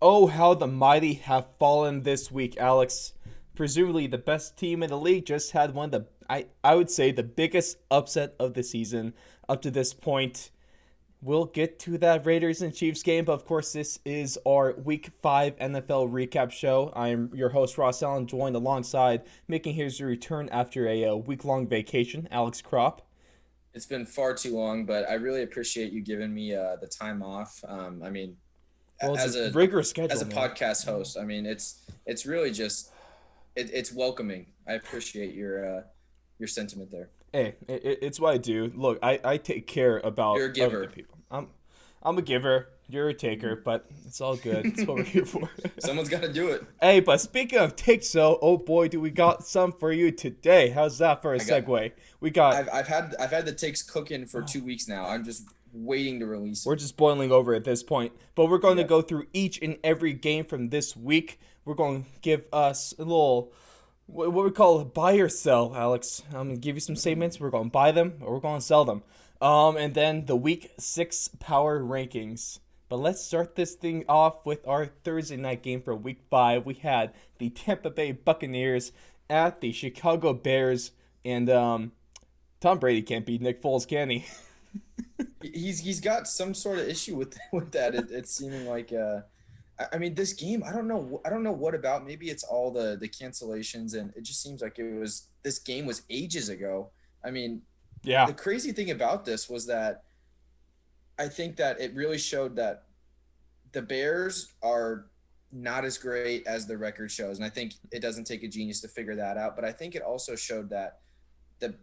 Oh, how the mighty have fallen this week, Alex. Presumably the best team in the league just had one of I would say the biggest upset of the season up to this point. We'll get to that Raiders and Chiefs game, but of course this is our Week 5 NFL recap show. I am your host Ross Allen, joined alongside making his return after a week-long vacation, Alex Kropp. It's been far too long, but I really appreciate you giving me the time off. Well, it's a As a rigorous as schedule, a man. podcast host, it's really just it's welcoming. I appreciate your sentiment there. Hey, it's what I do. Look, I take care You're about a other giver. people. I'm a giver. You're a taker, but it's all good. It's what we're here for. Someone's got to do it. Hey, but speaking of takes, so oh boy, do we got some for you today? How's that for a I got. segue? We got I've had the takes cooking for 2 weeks now. I'm just waiting to release we're them. just boiling over at this point, but we're going to Yeah. go through each and every game from this week. We're going to give us a little what we call buy or sell, Alex. I'm gonna give you some statements. We're gonna buy them or we're gonna sell them. And then the week 6 power rankings. But let's start this thing off with our Thursday night game for week 5. We had the Tampa Bay Buccaneers at the Chicago Bears, and Tom Brady can't beat Nick Foles, can he? He's got some sort of issue with with that. It's seeming like this game. I don't know what about. Maybe it's all the cancellations, and it just seems like this game was ages ago. I mean, Yeah. the crazy thing about this was that I think that it really showed that the Bears are not as great as the record shows, and I think it doesn't take a genius to figure that out. But I think it also showed that the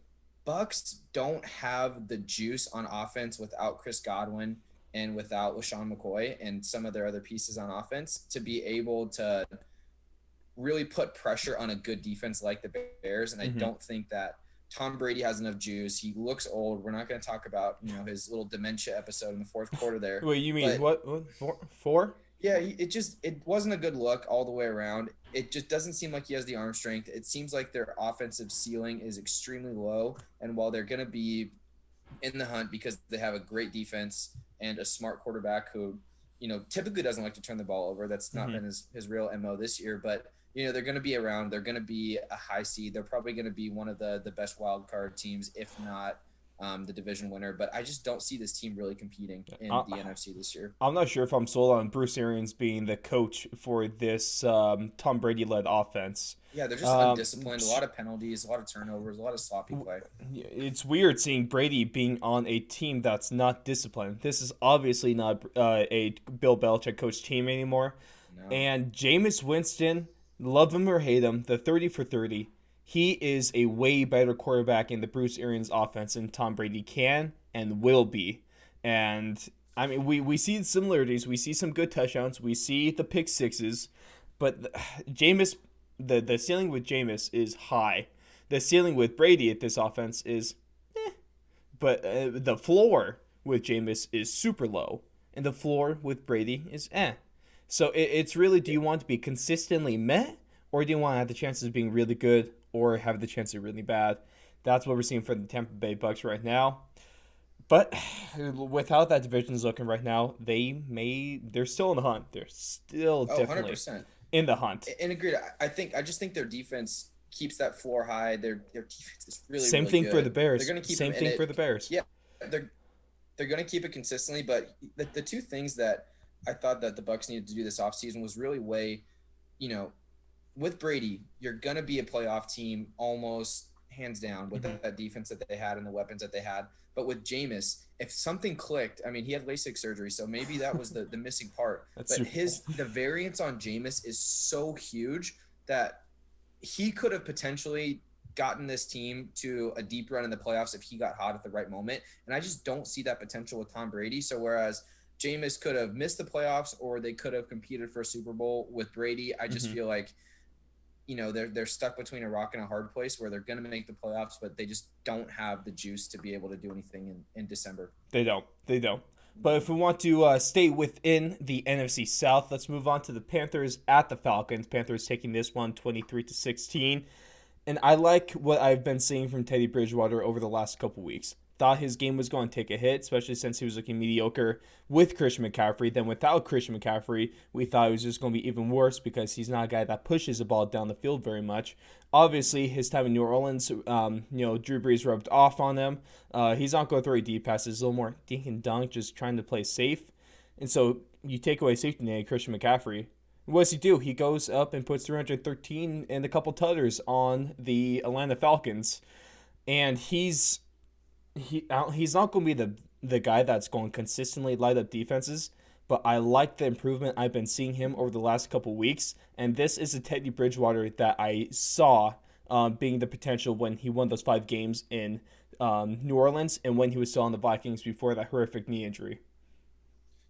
Bucks don't have the juice on offense without Chris Godwin and without LaShawn McCoy and some of their other pieces on offense to be able to really put pressure on a good defense like the Bears. And I Mm-hmm. don't think that Tom Brady has enough juice. He looks old. We're not going to talk about his little dementia episode in the fourth quarter there, Wait, you mean but what? Four? yeah, it wasn't a good look all the way around. It just doesn't seem like he has the arm strength. It seems like their offensive ceiling is extremely low. And while they're going to be in the hunt because they have a great defense and a smart quarterback who, typically doesn't like to turn the ball over. That's not Mm-hmm. been his real MO this year. But, they're going to be around. They're going to be a high seed. They're probably going to be one of the best wild card teams, if not the division winner. But I just don't see this team really competing in Uh, the NFC this year. I'm not sure if I'm sold on Bruce Arians being the coach for this Tom Brady led offense. Yeah, they're just Um, undisciplined. A lot of penalties, a lot of turnovers, a lot of sloppy play. it's weird seeing Brady being on a team that's not disciplined. This is obviously not a Bill Belichick coach team anymore. No. And Jameis Winston, love him or hate him, the 30 for 30, he is a way better quarterback in the Bruce Arians offense than Tom Brady can and will be. And I mean, we see similarities. We see some good touchdowns. We see the pick sixes, but Jameis, the ceiling with Jameis is high. The ceiling with Brady at this offense is, but the floor with Jameis is super low, and the floor with Brady is eh. So it's really, do you want to be consistently met, or do you want to have the chances of being really good, or have the chance of really bad? That's what we're seeing for the Tampa Bay Bucks right now. But with how that division's looking right now, they're still in the hunt. They're still Oh, definitely 100%. in the hunt. And agreed. I just think their defense keeps that floor high. Their defense is really, Same really thing for the good. They're Bears. going to keep them Same in thing for it. the Bears. Yeah, they're going to keep it consistently. But the two things that I thought that the Bucks needed to do this offseason was really weigh, you know, with Brady, you're going to be a playoff team almost hands down with Mm-hmm. that defense that they had and the weapons that they had. But with Jameis, if something clicked, I mean, he had LASIK surgery, so maybe that was the missing part. That's But super cool. the variance on Jameis is so huge that he could have potentially gotten this team to a deep run in the playoffs if he got hot at the right moment. And I just don't see that potential with Tom Brady. So whereas Jameis could have missed the playoffs or they could have competed for a Super Bowl with Brady, I just Mm-hmm. feel like they're stuck between a rock and a hard place where they're going to make the playoffs, but they just don't have the juice to be able to do anything in December. They don't. They don't. But if we want to stay within the NFC South, let's move on to the Panthers at the Falcons. Panthers taking this one 23-16. And I like what I've been seeing from Teddy Bridgewater over the last couple weeks. thought his game was going to take a hit, especially since he was looking mediocre with Christian McCaffrey. Then without Christian McCaffrey, we thought it was just going to be even worse because he's not a guy that pushes the ball down the field very much. Obviously, his time in New Orleans, Drew Brees rubbed off on him. He's not going to throw deep passes, a little more dink and dunk, just trying to play safe. And so you take away safety net, Christian McCaffrey. What does he do? He goes up and puts 313 and a couple tutters on the Atlanta Falcons, and he's not going to be the guy that's going to consistently light up defenses. But I like the improvement I've been seeing him over the last couple weeks, and this is a Teddy Bridgewater that I saw being the potential when he won those 5 games in New Orleans and when he was still on the Vikings before that horrific knee injury.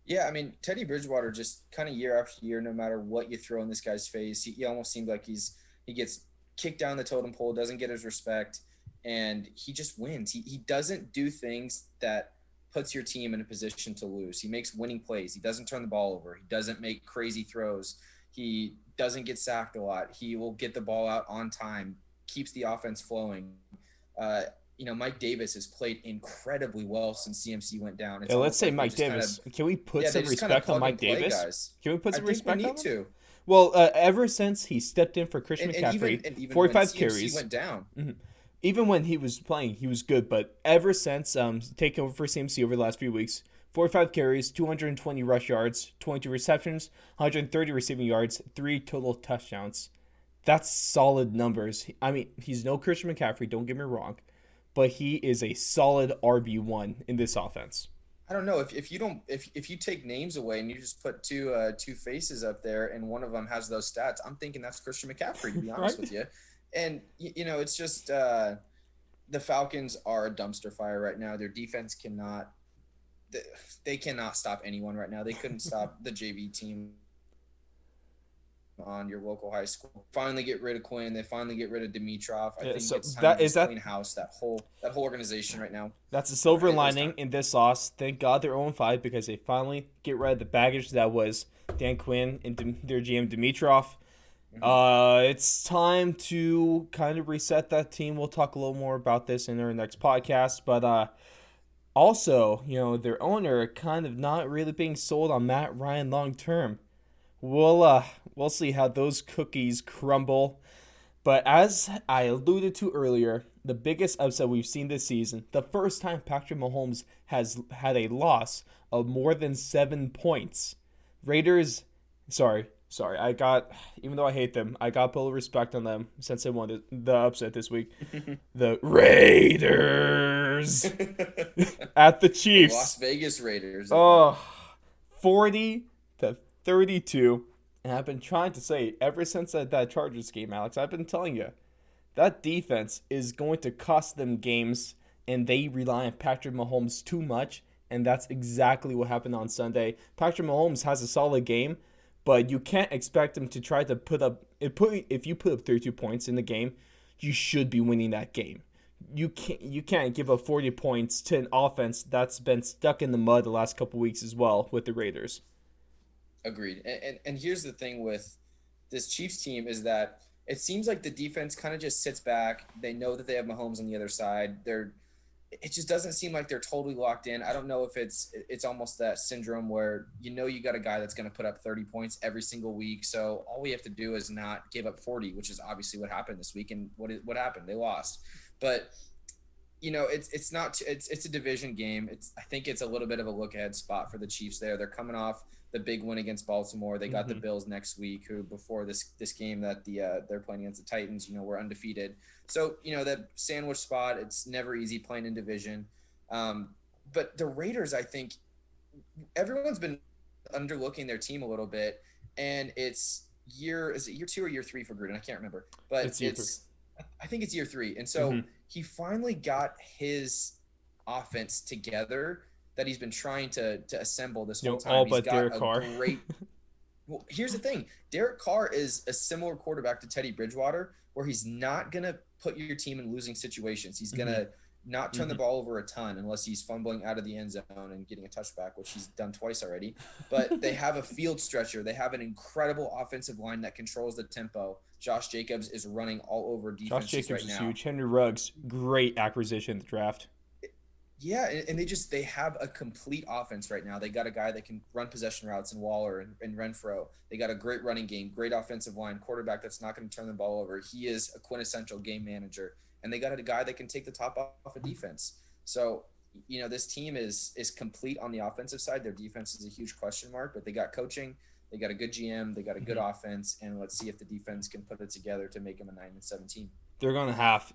Yeah, I mean, Teddy Bridgewater just kind of year after year, no matter what you throw in this guy's face, he almost seems like he gets kicked down the totem pole, doesn't get his respect, and he just wins. He doesn't do things that puts your team in a position to lose. He makes winning plays. He doesn't turn the ball over. He doesn't make crazy throws. He doesn't get sacked a lot. He will get the ball out on time, keeps the offense flowing. Mike Davis has played incredibly well since CMC went down. Yeah, let's say Mike Davis. Can we put some respect on Mike Davis? Guys. Can we put some respect on him? To. Well, ever since he stepped in for Christian McCaffrey, even 45 when carries. Went down. Mm-hmm. Even when he was playing, he was good. But ever since taking over for CMC over the last few weeks, 45 carries, 220 rush yards, 22 receptions, 130 receiving yards, 3 total touchdowns. That's solid numbers. I mean, he's no Christian McCaffrey, don't get me wrong, but he is a solid RB1 in this offense. I don't know if you take names away and you just put two faces up there and one of them has those stats, I'm thinking that's Christian McCaffrey, to be honest with you. And it's just the Falcons are a dumpster fire right now. Their defense cannot stop anyone right now. They couldn't stop the JV team on your local high school. Finally get rid of Quinn. They finally get rid of Dimitrov. I think it's time to clean house that whole organization right now. That's a silver lining in this loss. Thank God they're 0-5 because they finally get rid of the baggage that was Dan Quinn and their GM Dimitrov. It's time to kind of reset that team. We'll talk a little more about this in our next podcast, but also, their owner kind of not really being sold on Matt Ryan long term. We'll see how those cookies crumble. But as I alluded to earlier, the biggest upset we've seen this season, the first time Patrick Mahomes has had a loss of more than 7 points. Even though I hate them, I got a little respect on them since they won the upset this week. The Raiders at the Chiefs. Las Vegas Raiders. 40-32. And I've been trying to say ever since that Chargers game, Alex, I've been telling you, that defense is going to cost them games, and they rely on Patrick Mahomes too much, and that's exactly what happened on Sunday. Patrick Mahomes has a solid game, but you can't expect him to try to if you put up 32 points in the game, you should be winning that game. You can't give up 40 points to an offense that's been stuck in the mud the last couple weeks as well with the Raiders. Agreed. And here's the thing with this Chiefs team is that it seems like the defense kind of just sits back. They know that they have Mahomes on the other side. It just doesn't seem like they're totally locked in. I don't know if it's almost that syndrome where you got a guy that's going to put up 30 points every single week. So all we have to do is not give up 40, which is obviously what happened this week. And what happened? They lost. But it's a division game. I think it's a little bit of a look ahead spot for the Chiefs there. They're coming off the big win against Baltimore. They got the Bills next week, who before this game that they're playing against the Titans, were undefeated. So, that sandwich spot, it's never easy playing in division. But the Raiders, I think everyone's been underlooking their team a little bit, and is it year 2 or year 3 for Gruden? I can't remember, but I think it's year 3. And so he finally got his offense together that he's been trying to assemble this whole time. All he's but got Derek a Carr. Well, here's the thing. Derek Carr is a similar quarterback to Teddy Bridgewater, where he's not going to put your team in losing situations. He's going to not turn the ball over a ton unless he's fumbling out of the end zone and getting a touchback, which he's done twice already. But they have a field stretcher. They have an incredible offensive line that controls the tempo. Josh Jacobs is running all over defenses right now. Josh Jacobs is huge. Henry Ruggs, great acquisition in the draft. Yeah, and they have a complete offense right now. They got a guy that can run possession routes in Waller and Renfro. They got a great running game, great offensive line, quarterback that's not going to turn the ball over. He is a quintessential game manager, and they got a guy that can take the top off of defense. So, this team is complete on the offensive side. Their defense is a huge question mark, but they got coaching, they got a good GM, they got a good offense, and let's see if the defense can put it together to make them a 9-17. They're going to have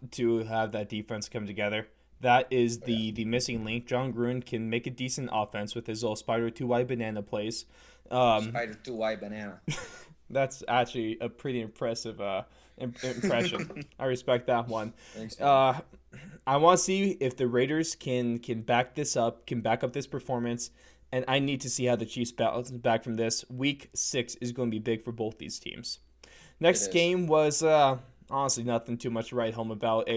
that defense come together. That is Oh, yeah. the missing link. John Gruden can make a decent offense with his little spider two wide banana plays. Spider two white banana. That's actually a pretty impressive impression. I respect that one. Thanks, man. Uh, I want to see if the Raiders can back this up, can back up this performance, and I need to see how the Chiefs bounce back from this. Week 6 is going to be big for both these teams. Next It is. game was honestly nothing too much to write home about.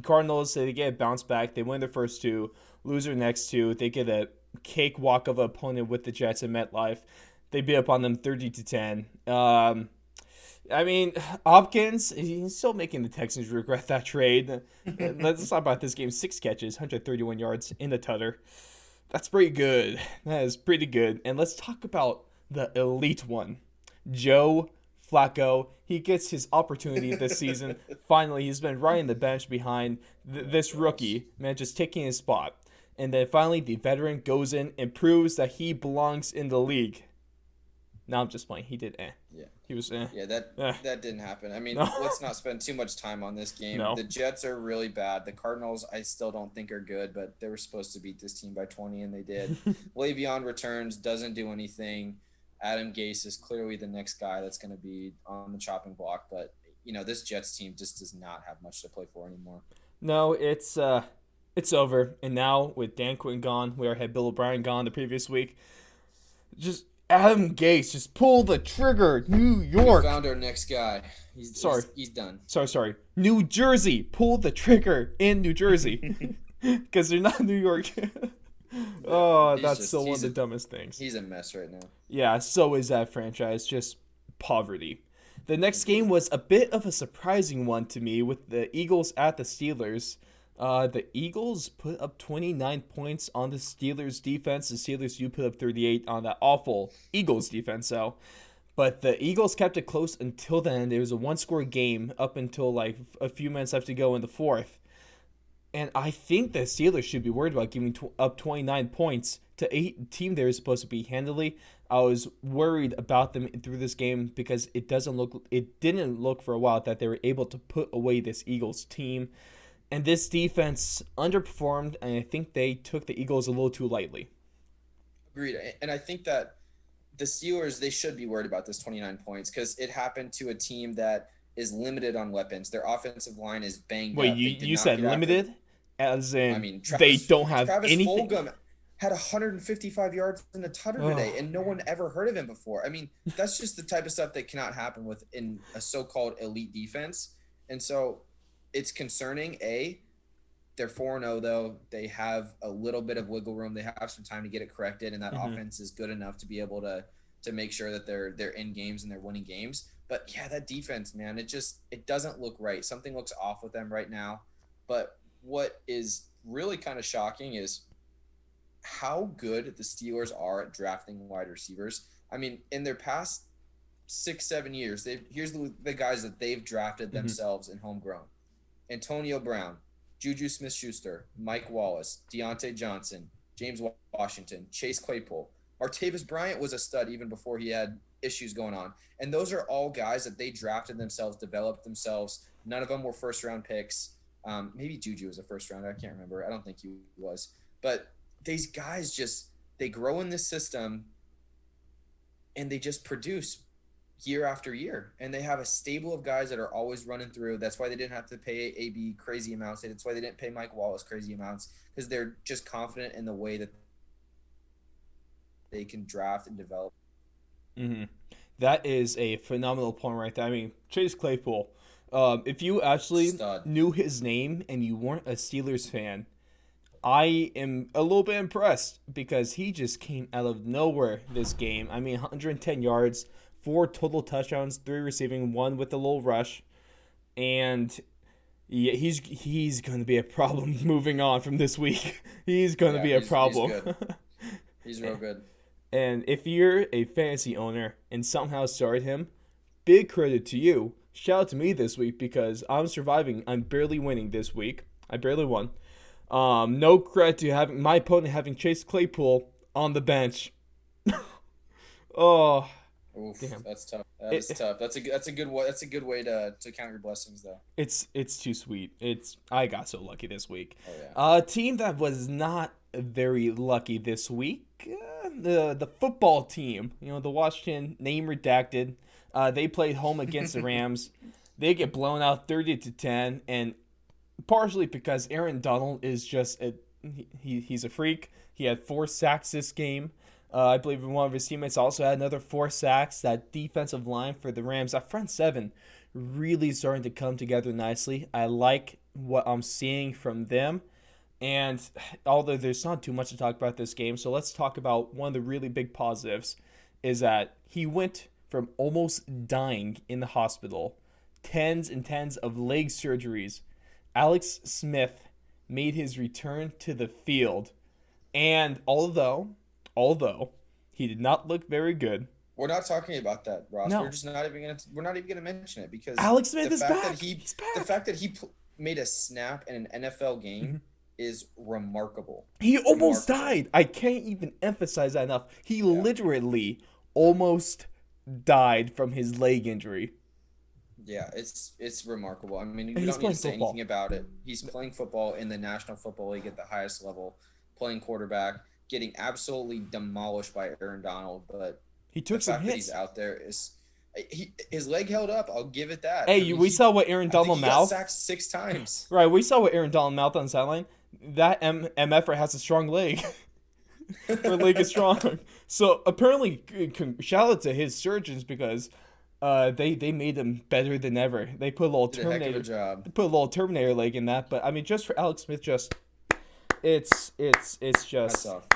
Cardinals, they get a bounce back. They win their first two, lose their next two. They get a cakewalk of an opponent with the Jets at MetLife. They beat up on them 30-10. I mean, Hopkins, he's still making the Texans regret that trade. Let's talk about this game. 6 catches, 131 yards in the tutter. That's pretty good. That is pretty good. And let's talk about the elite one, Joe Flacco. He gets his opportunity this season. Finally, he's been riding the bench behind this rookie, man, just taking his spot. And then finally, the veteran goes in and proves that he belongs in the league. Now I'm just playing. He did Yeah. He was Yeah, that didn't happen. I mean, No. let's not spend too much time on this game. No. The Jets are really bad. The Cardinals, I still don't think are good, but they were supposed to beat this team by 20, and they did. Le'Veon returns, doesn't do anything. Adam Gase is clearly the next guy that's going to be on the chopping block, but this Jets team just does not have much to play for anymore. No, it's over. And now with Dan Quinn gone, we had Bill O'Brien gone the previous week. Just Adam Gase, just pull the trigger. New York. We found our next guy. He's done. Sorry. New Jersey, pull the trigger in New Jersey, because they're not New York. Oh, that's still one of the dumbest things. He's a mess right now. Yeah, so is that franchise. Just poverty. The next game was a bit of a surprising one to me with the Eagles at the Steelers. The Eagles put up 29 points on the Steelers defense. The Steelers do put up 38 on that awful Eagles defense, though. But the Eagles kept it close until the end. It was a one-score game up until like a few minutes left to go in the fourth. And I think the Steelers should be worried about giving up 29 points to a team they're supposed to beat handily. I was worried about them through this game because it didn't look for a while that they were able to put away this Eagles team. And this defense underperformed, and I think they took the Eagles a little too lightly. Agreed. And I think that the Steelers, they should be worried about this 29 points because it happened to a team that is limited on weapons. Their offensive line is banged Wait, up. you said limited? As in, I mean, they don't have Travis anything? Fulgham had 155 yards in the tutter today, and no one ever heard of him before. I mean, that's just the type of stuff that cannot happen within a so-called elite defense. And so it's concerning. They're 4-0, though. They have a little bit of wiggle room. They have some time to get it corrected, and that offense is good enough to be able to make sure that they're in games and they're winning games. But, yeah, that defense, man, it doesn't look right. Something looks off with them right now. But what is really kind of shocking is how good the Steelers are at drafting wide receivers. I mean, in their past 6-7 years, here's the guys that they've drafted themselves in homegrown. Antonio Brown, Juju Smith-Schuster, Mike Wallace, Deontay Johnson, James Washington, Chase Claypool. Martavis Bryant was a stud even before he had issues going on. And those are all guys that they drafted themselves, developed themselves. None of them were first-round picks. Maybe Juju was a first rounder. I can't remember. I don't think he was. But these guys they grow in this system and they just produce year after year. And they have a stable of guys that are always running through. That's why they didn't have to pay AB crazy amounts. That's why they didn't pay Mike Wallace crazy amounts, because they're just confident in the way that they can draft and develop. Mm-hmm. That is a phenomenal point right there. I mean, Chase Claypool. If you actually knew his name and you weren't a Steelers fan, I am a little bit impressed because he just came out of nowhere this game. I mean, 110 yards, 4 total touchdowns, 3 receiving, 1 with a little rush. And Yeah, he's going to be a problem moving on from this week. He's going to Yeah, be a he's problem. good. He's real good. And if you're a fantasy owner and somehow started him, big credit to you. Shout out to me this week because I'm surviving. I'm barely winning this week. I barely won. No credit to having my opponent having Chase Claypool on the bench. Oh, Oof, damn. that's tough. That is It, tough. That's a good way to count your blessings though. it's too sweet. I got so lucky this week. Oh yeah. A team that was not very lucky this week, the football team. The Washington name redacted. They played home against the Rams. They get blown out 30-10, and partially because Aaron Donald is just he's a freak. He had 4 sacks this game. I believe one of his teammates also had another 4 sacks. That defensive line for the Rams, that front seven, really starting to come together nicely. I like what I'm seeing from them. And although there's not too much to talk about this game, so let's talk about one of the really big positives is that he went from almost dying in the hospital, tens and tens of leg surgeries. Alex Smith made his return to the field. And although he did not look very good, We're not talking about that, Ross. no, We're not even gonna mention it because Alex Smith the is fact back. that he He's the back. fact that he made a snap in an NFL game Mm-hmm. is remarkable. He almost Remarkable. died. I can't even emphasize that enough. He Yeah. literally almost died from his leg injury. Yeah, it's remarkable. I mean, we And he's don't need playing to say football. anything about it. He's playing football in the National Football League at the highest level, playing quarterback, getting absolutely demolished by Aaron Donald. But He the took some fact that hits. he's out there his leg held up. I'll give it that. Hey, I mean, we saw what Aaron I think Donald he got mouthed. sacked 6 times. Right, we saw what Aaron Donald mouthed on the sideline. That MFer has a strong leg. Her leg is strong. So apparently, shout out to his surgeons because they made him better than ever. They put a little Did a heck of a Terminator, job. they put a little Terminator leg in that. But I mean, just for Alex Smith, it's Hats just off.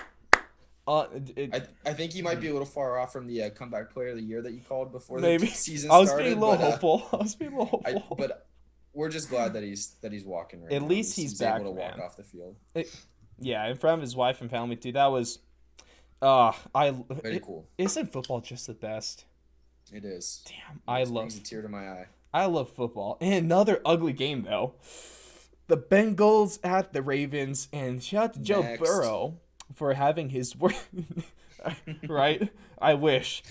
uh, I think he might be a little far off from the comeback player of the year that you called before maybe the season I was started. being a little but, hopeful. I was being a little hopeful. but we're just glad that he's walking right At now. least he's back, able to walk man. off the field. Yeah, in front of his wife and family too. That was Very cool. Isn't football just the best? It is. Damn, It brings a tear to my eye. I love football. And another ugly game though. The Bengals at the Ravens, and shout out to Joe Next. Burrow for having his work. Right? I wish.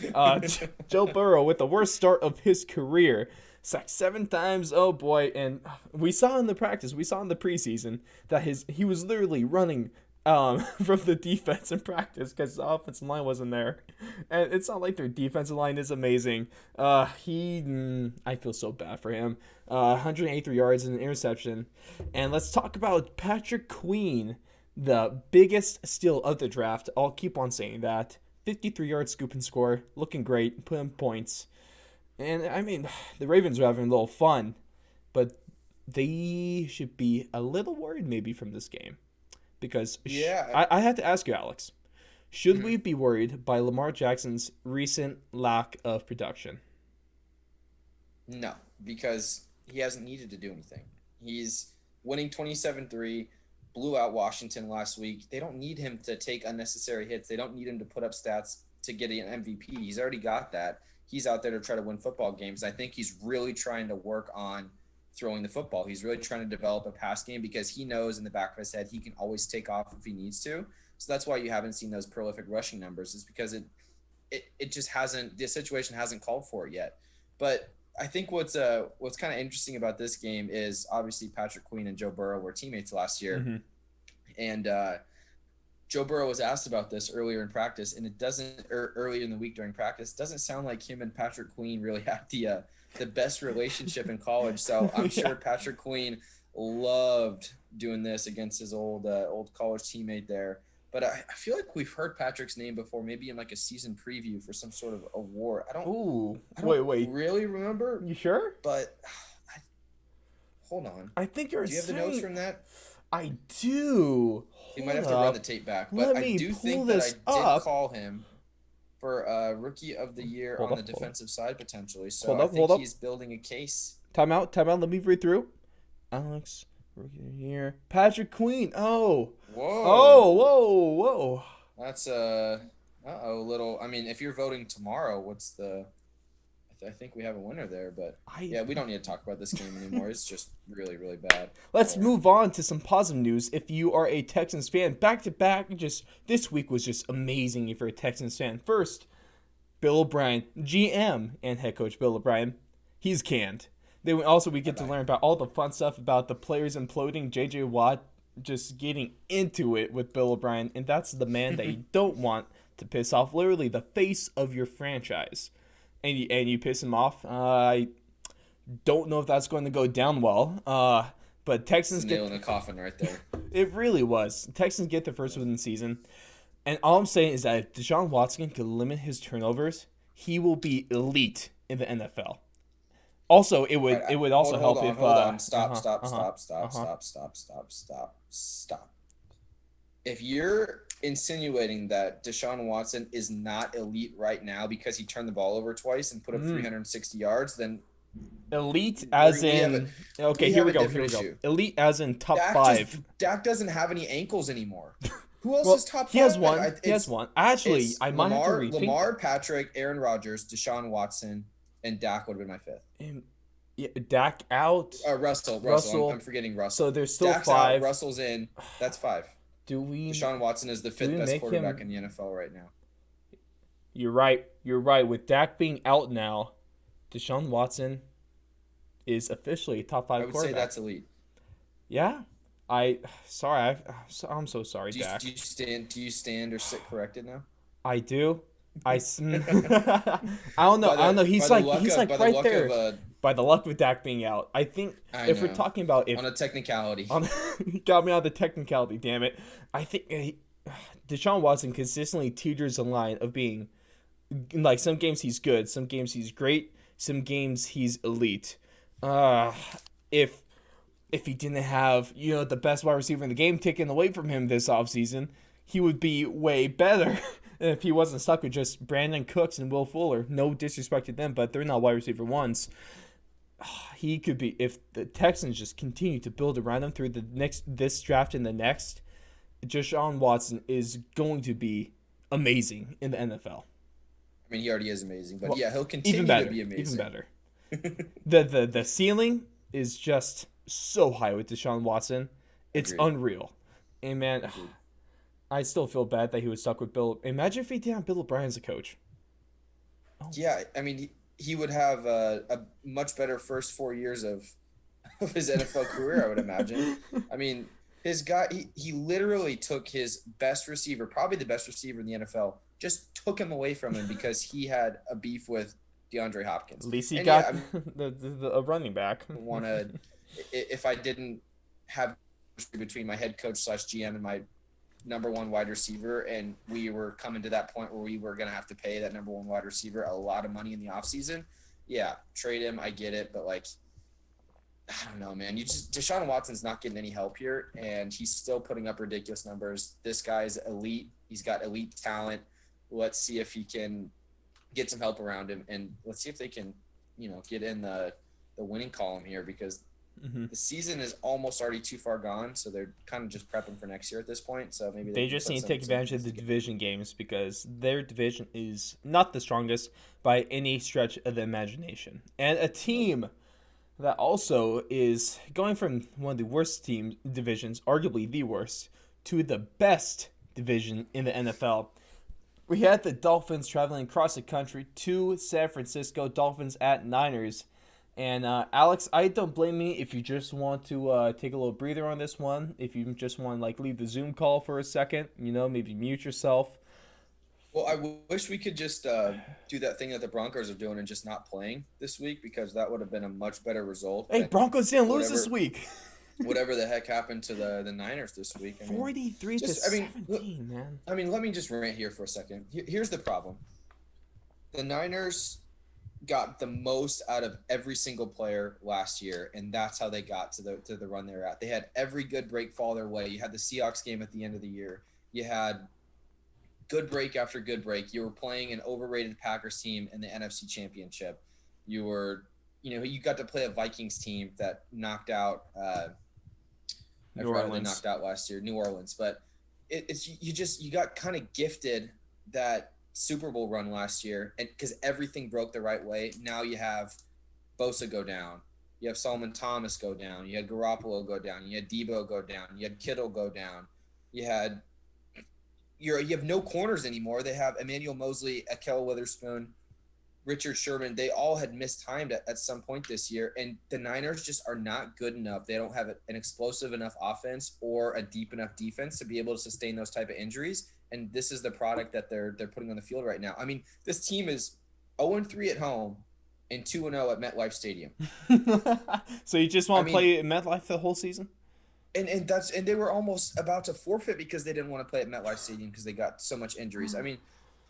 Joe Burrow with the worst start of his career. Sacked 7 times. Oh boy! And we saw in the practice, we saw in the preseason that he was literally running from the defense in practice because the offensive line wasn't there, and it's not like their defensive line is amazing. I feel so bad for him. 183 yards and an interception, and let's talk about Patrick Queen, the biggest steal of the draft. I'll keep on saying that. 53-yard scoop and score, looking great, putting points. And I mean, the Ravens are having a little fun, but they should be a little worried maybe from this game. Because Yeah. I had to ask you, Alex, should Mhm. we be worried by Lamar Jackson's recent lack of production? No, because he hasn't needed to do anything. He's winning 27-3, blew out Washington last week. They don't need him to take unnecessary hits. They don't need him to put up stats to get an MVP. He's already got that. He's out there to try to win football games. I think he's really trying to work on throwing the football. He's really trying to develop a pass game because he knows in the back of his head he can always take off if he needs to. So that's why you haven't seen those prolific rushing numbers, is because it just hasn't, the situation hasn't called for it yet. But I think what's kind of interesting about this game is obviously Patrick Queen and Joe Burrow were teammates last year. Mm-hmm. And Joe Burrow was asked about this earlier in practice, and earlier in the week during practice, it doesn't sound like him and Patrick Queen really had the best relationship in college. So I'm sure Patrick Queen loved doing this against his old college teammate there. But I feel like we've heard Patrick's name before, maybe in like a season preview for some sort of award. I don't Wait. really remember, You sure? but hold on. I think you're Do you have the notes from that? I do. We might have to Hold run the up. tape back, Let but I me do pull think that I this did up. call him for Rookie of the Year Hold on up, the hold up. defensive side potentially. So Hold I up, think hold up. he's building a case. Time out. Let me read through. Alex, rookie of the year. Patrick Queen. Oh. Oh, Whoa. whoa, whoa. That's little. I mean, if you're voting tomorrow, what's the? I think we have a winner there, but I yeah, we don't need to talk about this game anymore. It's just really, really bad. Let's Oh, move on to some positive news. If you are a Texans fan, back to back, just this week was just amazing if you're a Texans fan. First, Bill O'Brien, GM and head coach Bill O'Brien, he's canned. Then we get to learn about all the fun stuff about the players imploding. J.J. Watt just getting into it with Bill O'Brien, and that's the man that you don't want to piss off. Literally the face of your franchise, and you piss him off. I don't know if that's going to go down well. But Texans it's a nail in the coffin right there. it really was. Texans get the first win of the season. And all I'm saying is that if Deshaun Watson could limit his turnovers, he will be elite in the NFL. Also, it would also help if hold on, uh-huh, stop. If you're insinuating that Deshaun Watson is not elite right now because he turned the ball over twice and put up 360 yards, then elite as in okay, here we go. Elite as in top 5. Dak doesn't have any ankles anymore. Who else is top 5? He has one. He has one. Actually, I might have to rethink. Lamar, Patrick, Aaron Rodgers, Deshaun Watson, and Dak would have been my 5th. Yeah, Dak out. Russell. I'm forgetting Russell. So there's still Dak's 5. Out, Russell's in. That's 5. Deshaun Watson is the 5th best quarterback in the NFL right now. You're right. You're right. With Dak being out now, Deshaun Watson is officially a top 5 quarterback. I would say that's elite. Yeah. I'm so sorry, Dak. Do you stand or sit corrected now? I do. I don't know. He's like right there. By the luck of Dak being out, I think if we're talking about on a technicality, he got me on the technicality. Damn it! I think Deshaun Watson consistently teeters the line of being like some games he's good, some games he's great, some games he's elite. If he didn't have the best wide receiver in the game taken away from him this offseason, he would be way better. If he wasn't stuck with just Brandon Cooks and Will Fuller. No disrespect to them, but they're not wide receiver ones. He could be, if the Texans just continue to build around him through this draft and the next, Deshaun Watson is going to be amazing in the NFL. I mean, he already is amazing, but he'll continue to be amazing. Even better. The ceiling is just so high with Deshaun Watson. It's unreal. And man, I still feel bad that he was stuck with Bill. Imagine if he didn't have Bill O'Brien as a coach. Oh. Yeah, I mean, he would have a much better first 4 years of his NFL career, I would imagine. I mean, his guy, he literally took his best receiver, probably the best receiver in the NFL, just took him away from him because he had a beef with DeAndre Hopkins. At least he got a running back. If I didn't have between my head coach / GM and my number 1 wide receiver, and we were coming to that point where we were going to have to pay that number 1 wide receiver a lot of money in the offseason, trade him. I get it. But I don't know, man. Deshaun Watson's not getting any help here, and he's still putting up ridiculous numbers. This guy's elite. He's got elite talent. Let's see if he can get some help around him, and let's see if they can, get in the winning column here, because the season is almost already too far gone, so they're kind of just prepping for next year at this point. So maybe they just need to take advantage of the division games, because their division is not the strongest by any stretch of the imagination. And a team that also is going from one of the worst divisions, arguably the worst, to the best division in the NFL. We had the Dolphins traveling across the country to San Francisco. Dolphins at Niners. And Alex, I don't blame me if you just want to take a little breather on this one. If you just want to leave the Zoom call for a second, maybe mute yourself. Well, I wish we could just do that thing that the Broncos are doing and just not playing this week, because that would have been a much better result. Hey, Broncos didn't lose this week. Whatever the heck happened to the Niners this week. 43-17, man. I mean, let me just rant here for a second. Here's the problem. The Niners got the most out of every single player last year, and that's how they got to the run they're at. They had every good break fall their way. You had the Seahawks game at the end of the year. You had good break after good break. You were playing an overrated Packers team in the NFC Championship. You were, you got to play a Vikings team that knocked out. I New forgot who they Orleans. knocked out last year, New Orleans. But you got kind of gifted that Super Bowl run last year, and because everything broke the right way. Now you have Bosa go down, you have Solomon Thomas go down, you had Garoppolo go down, you had Debo go down, you had Kittle go down, you have no corners anymore. They have Emmanuel Mosley, Akel Witherspoon, Richard Sherman. They all had mistimed at some point this year, and the Niners just are not good enough. They don't have an explosive enough offense or a deep enough defense to be able to sustain those type of injuries. And this is the product that they're putting on the field right now. I mean, this team is 0-3 at home and 2-0 at MetLife Stadium. So you just want to play at MetLife the whole season? And they were almost about to forfeit because they didn't want to play at MetLife Stadium because they got so much injuries. I mean,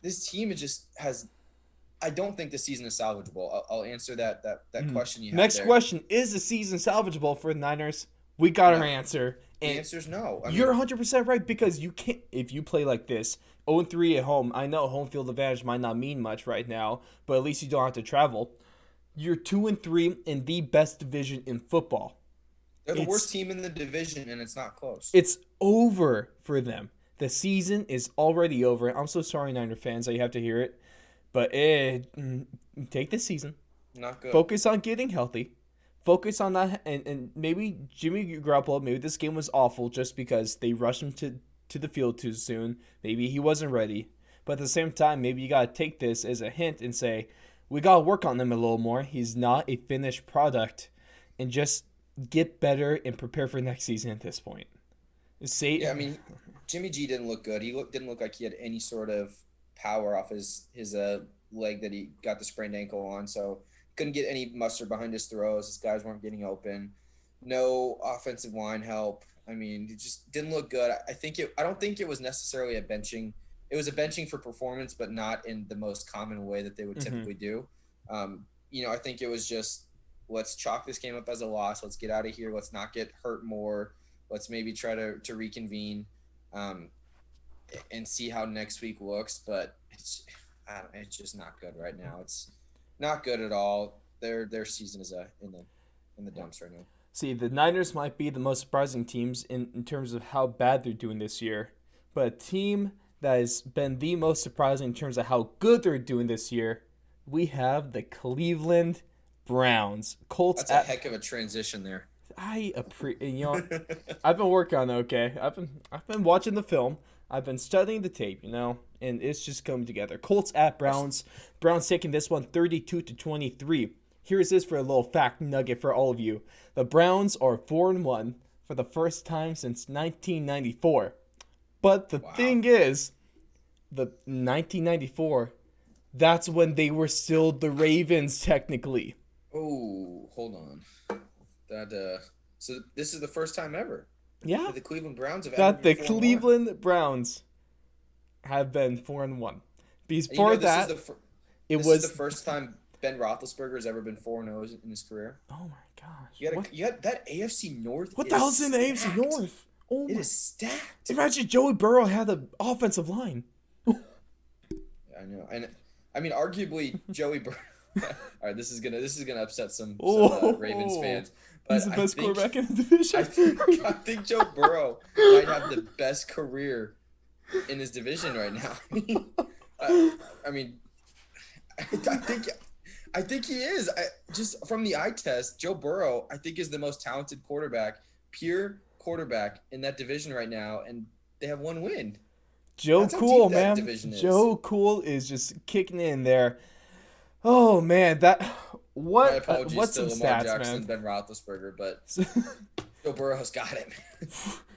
this team just has. I don't think the season is salvageable. I'll answer that question you have. Next there. question: is the season salvageable for the Niners? We got our answer. The answer is no. You're 100% right, because you can't, if you play like this, 0-3 at home. I know home field advantage might not mean much right now, but at least you don't have to travel. You're 2-3 in the best division in football. They're the worst team in the division, and it's not close. It's over for them. The season is already over. I'm so sorry, Niner fans, that you have to hear it. But take this season. Not good. Focus on getting healthy. Focus on that. And maybe Jimmy Garoppolo, maybe this game was awful just because they rushed him to the field too soon. Maybe he wasn't ready. But at the same time, maybe you got to take this as a hint and say, we got to work on him a little more. He's not a finished product. And just get better and prepare for next season at this point. Yeah, I mean, Jimmy G didn't look good. He didn't look like he had any sort of power off his leg that he got the sprained ankle on, so couldn't get any mustard behind his throws. His guys weren't getting open. No offensive line help. I mean, it just didn't look good. I don't think it was necessarily a benching. It was a benching for performance, but not in the most common way that they would typically do. I think it was just, let's chalk this game up as a loss. Let's get out of here. Let's not get hurt more. Let's maybe try to reconvene. And see how next week looks, but it's just not good right now. It's not good at all. Their season is in the dumps right now. See, the Niners might be the most surprising teams in terms of how bad they're doing this year, but a team that has been the most surprising in terms of how good they're doing this year, we have the Cleveland Browns. Colts. That's a heck of a transition there. I've been working on it. Okay, I've been watching the film. I've been studying the tape, and it's just coming together. Colts at Browns. Browns taking this one 32-23. Here's this for a little fact nugget for all of you. The Browns are 4-1 for the first time since 1994. But the thing is, the 1994, that's when they were still the Ravens technically. Oh, hold on. So this is the first time ever. Yeah, the Cleveland Browns have that the 4-1. Cleveland Browns have been 4-1. Before that, this is the first time Ben Roethlisberger has ever been 4-0 in his career. Oh my gosh! You got that AFC North. What the hell's in the AFC North? Oh, it is stacked. Imagine Joey Burrow had the offensive line. Yeah, I know, and I mean, arguably Joey Burrow. All right, this is gonna upset some Ravens fans. But he's the best quarterback in the division. I think Joe Burrow might have the best career in his division right now. I think he is. Just from the eye test, Joe Burrow, I think, is the most talented pure quarterback in that division right now, and they have one win. Joe Cool, man. Joe Cool is just kicking in there. Oh man, what's some Lamar stats, Jackson, man? Ben Roethlisberger, but Joe Burrow's got it.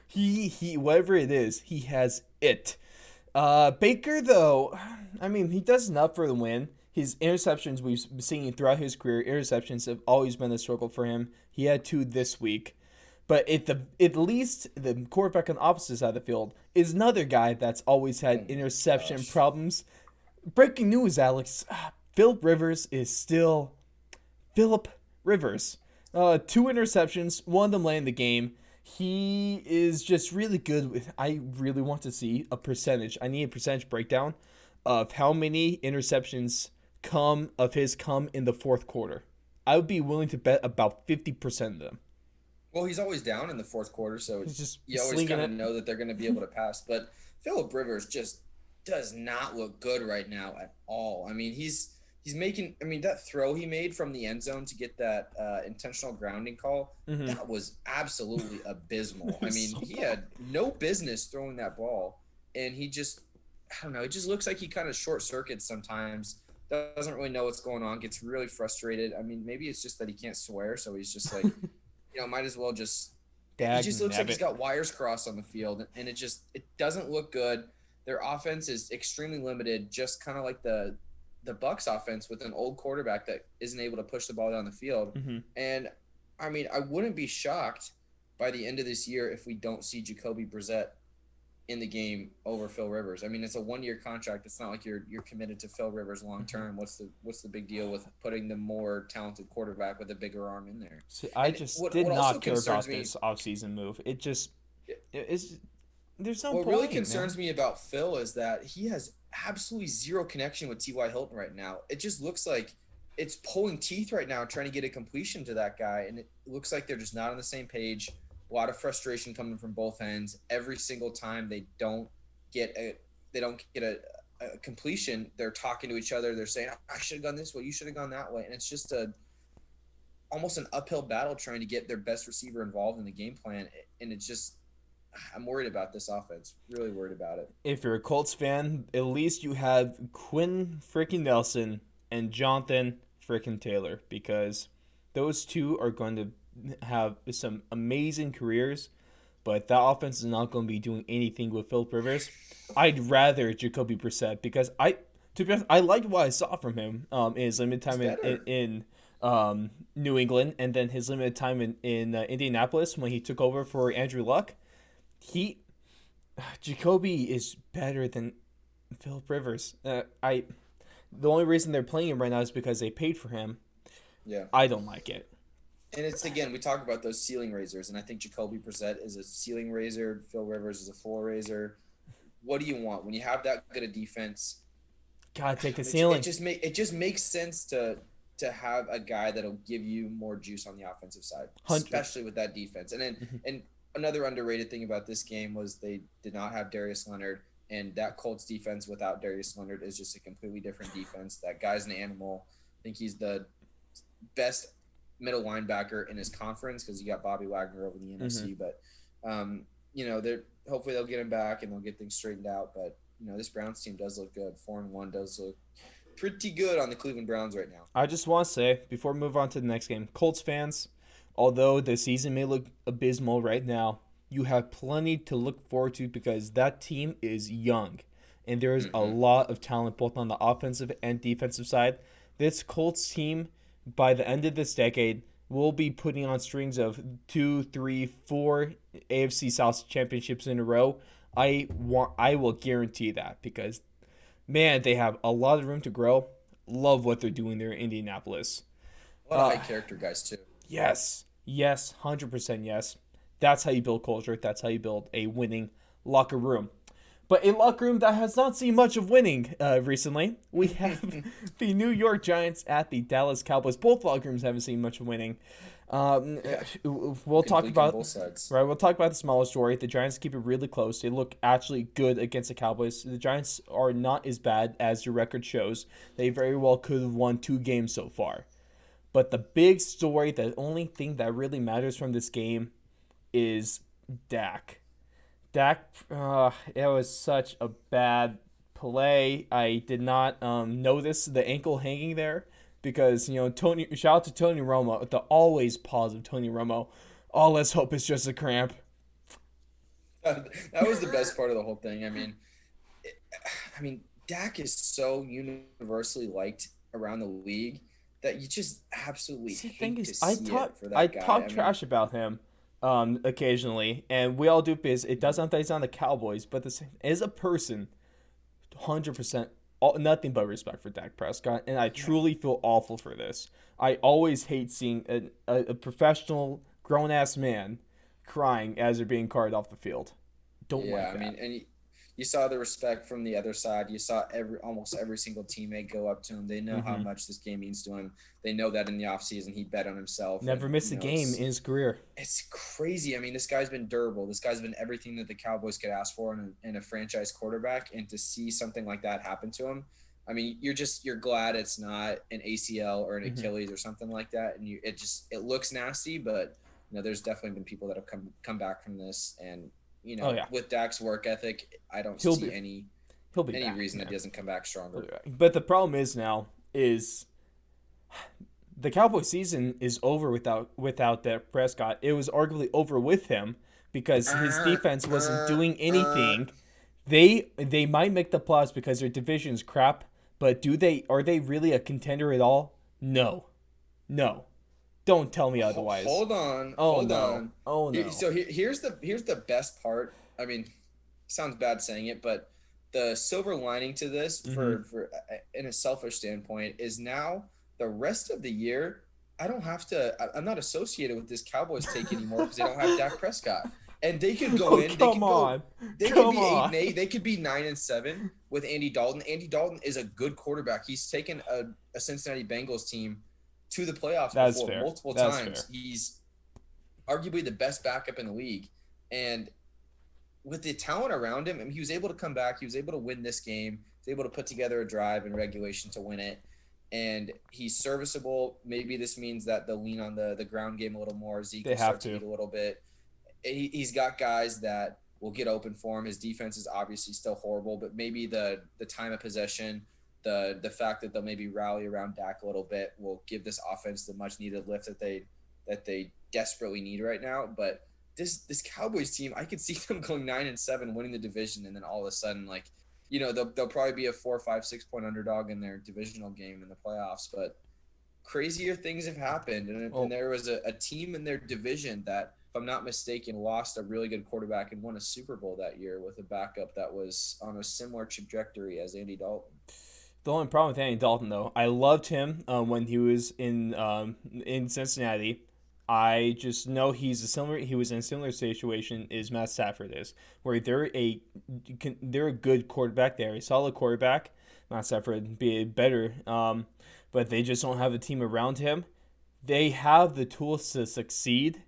He whatever it is, he has it. Baker, though, I mean, he does enough for the win. His interceptions, we've been seeing throughout his career, interceptions have always been a struggle for him. He had 2 this week. But at least the quarterback on the opposite side of the field is another guy that's always had interception problems. Breaking news, Alex. Philip Rivers is still Philip Rivers. 2 interceptions, one of them landed the game. He is just really good. I really want to see a percentage. I need a percentage breakdown of how many interceptions come in the fourth quarter. I would be willing to bet about 50% of them. Well, he's always down in the fourth quarter, so He's just you always slinging kind of it. know that they're going to be able to pass. But Philip Rivers just does not look good right now at all. I mean, he's making. I mean, that throw he made from the end zone to get that intentional grounding call, Mm-hmm. that was absolutely abysmal. I mean, So he had no business throwing that ball, and he just, I don't know, it just looks like he kind of short circuits sometimes. Doesn't really know what's going on. Gets really frustrated. I mean, maybe it's just that he can't swear, so he's just like, might as well just. He Dag just looks like he's nabbit. got wires crossed on the field, and it doesn't look good. Their offense is extremely limited, just kind of like the Bucks offense with an old quarterback that isn't able to push the ball down the field. Mm-hmm. And I mean, I wouldn't be shocked by the end of this year if we don't see Jacoby Brissett in the game over Phil Rivers. I mean, it's a 1-year contract. It's not like you're committed to Phil Rivers long term. What's the big deal with putting the more talented quarterback with a bigger arm in there? See, I And just did what also not care about concerns me, this offseason move. It's there's no what point. really concerns me about Phil is that he has absolutely zero connection with T.Y. Hilton right now. It just looks like it's pulling teeth right now trying to get a completion to that guy, and it looks like they're just not on the same page. A lot of frustration coming from both ends. Every single time they don't get a completion, they're talking to each other. They're saying, "I should have gone this way. You should have gone that way," and it's just almost an uphill battle trying to get their best receiver involved in the game plan. And it's just, I'm worried about this offense. Really worried about it. If you're a Colts fan, at least you have Quinn freaking Nelson and Jonathan freaking Taylor, because those two are going to have some amazing careers, but that offense is not going to be doing anything with Philip Rivers. I'd rather Jacoby Brissett, because to be honest, I liked what I saw from him in his limited time in New England, and then his limited time in Indianapolis when he took over for Andrew Luck. Jacoby is better than Philip Rivers. The only reason they're playing him right now is because they paid for him. Yeah. I don't like it. And it's, again, we talk about those ceiling raisers, and I think Jacoby Brissett is a ceiling raiser. Phil Rivers is a floor raiser. What do you want when you have that good a defense? Gotta take the ceiling. It just makes sense to have a guy that'll give you more juice on the offensive side, 100. especially with that defense. And then and another underrated thing about this game was they did not have Darius Leonard, and that Colts defense without Darius Leonard is just a completely different defense. That guy's an animal. I think he's the best middle linebacker in his conference because you got Bobby Wagner over the NFC. But they're hopefully they'll get him back and they'll get things straightened out. But this Browns team does look good. 4-1 does look pretty good on the Cleveland Browns right now. I just want to say, before we move on to the next game, Colts fans, although the season may look abysmal right now, you have plenty to look forward to because that team is young. And there is a lot of talent both on the offensive and defensive side. This Colts team, by the end of this decade, will be putting on strings of 2, 3, 4 AFC South championships in a row. I will guarantee that because, man, they have a lot of room to grow. Love what they're doing there in Indianapolis. A lot of high character guys too. Yes, 100% yes. That's how you build culture. That's how you build a winning locker room. But a locker room that has not seen much of winning recently. We have the New York Giants at the Dallas Cowboys. Both locker rooms haven't seen much of winning. We'll talk about both sides. Right. We'll talk about the smaller story. The Giants keep it really close. They look actually good against the Cowboys. The Giants are not as bad as your record shows. They very well could have won 2 games so far. But the big story, the only thing that really matters from this game, is Dak. Dak, it was such a bad play. I did not notice the ankle hanging there because, Tony. Shout out to Tony Romo, the always positive Tony Romo. Oh, let's hope it's just a cramp. That was the best part of the whole thing. I mean, Dak is so universally liked around the league that you just absolutely hate to see it for that guy. I talk trash about him occasionally, and we all do because it does not that he's on the Cowboys, but as a person, 100% nothing but respect for Dak Prescott, and I truly feel awful for this. I always hate seeing a professional grown ass man crying as they're being carted off the field. Don't like that. And you saw the respect from the other side. You saw almost every single teammate go up to him. They know how much this game means to him. They know that in the offseason he bet on himself. Never missed a game in his career. It's crazy. I mean, this guy's been durable. This guy's been everything that the Cowboys could ask for in a franchise quarterback. And to see something like that happen to him, I mean, you're glad it's not an ACL or an Achilles or something like that. And it looks nasty, but there's definitely been people that have come back from this. And with Dak's work ethic, I don't see any reason that he doesn't come back stronger. But the problem is the Cowboys season is over without Dak Prescott. It was arguably over with him because his defense wasn't doing anything. They might make the playoffs because their division's crap, but are they really a contender at all? No. Don't tell me otherwise. Hold on. Oh no. So here's the best part. I mean, sounds bad saying it, but the silver lining to this for in a selfish standpoint is now the rest of the year I'm not associated with this Cowboys take anymore because they don't have Dak Prescott. And they could go in. They could be 8-8. They could be 9-7 with Andy Dalton. Andy Dalton is a good quarterback. He's taken a Cincinnati Bengals team to the playoffs multiple times. Fair. He's arguably the best backup in the league. And with the talent around him, I mean, he was able to come back. He was able to win this game. He was able to put together a drive in regulation to win it. And he's serviceable. Maybe this means that they'll lean on the ground game a little more. Zeke will start to eat a little bit. He's got guys that will get open for him. His defense is obviously still horrible, but maybe the time of possession, the fact that they'll maybe rally around Dak a little bit will give this offense the much needed lift that they desperately need right now. But this Cowboys team, I could see them going 9-7, winning the division, and then all of a sudden, they'll probably be a 4, 5, 6 point underdog in their divisional game in the playoffs. But crazier things have happened, and there was a team in their division that, if I'm not mistaken, lost a really good quarterback and won a Super Bowl that year with a backup that was on a similar trajectory as Andy Dalton. The only problem with Andy Dalton, though, I loved him when he was in Cincinnati. I just know he was in a similar situation as Matt Stafford is, where they're a good quarterback there, a solid quarterback. Matt Stafford would be better, but they just don't have a team around him. They have the tools to succeed.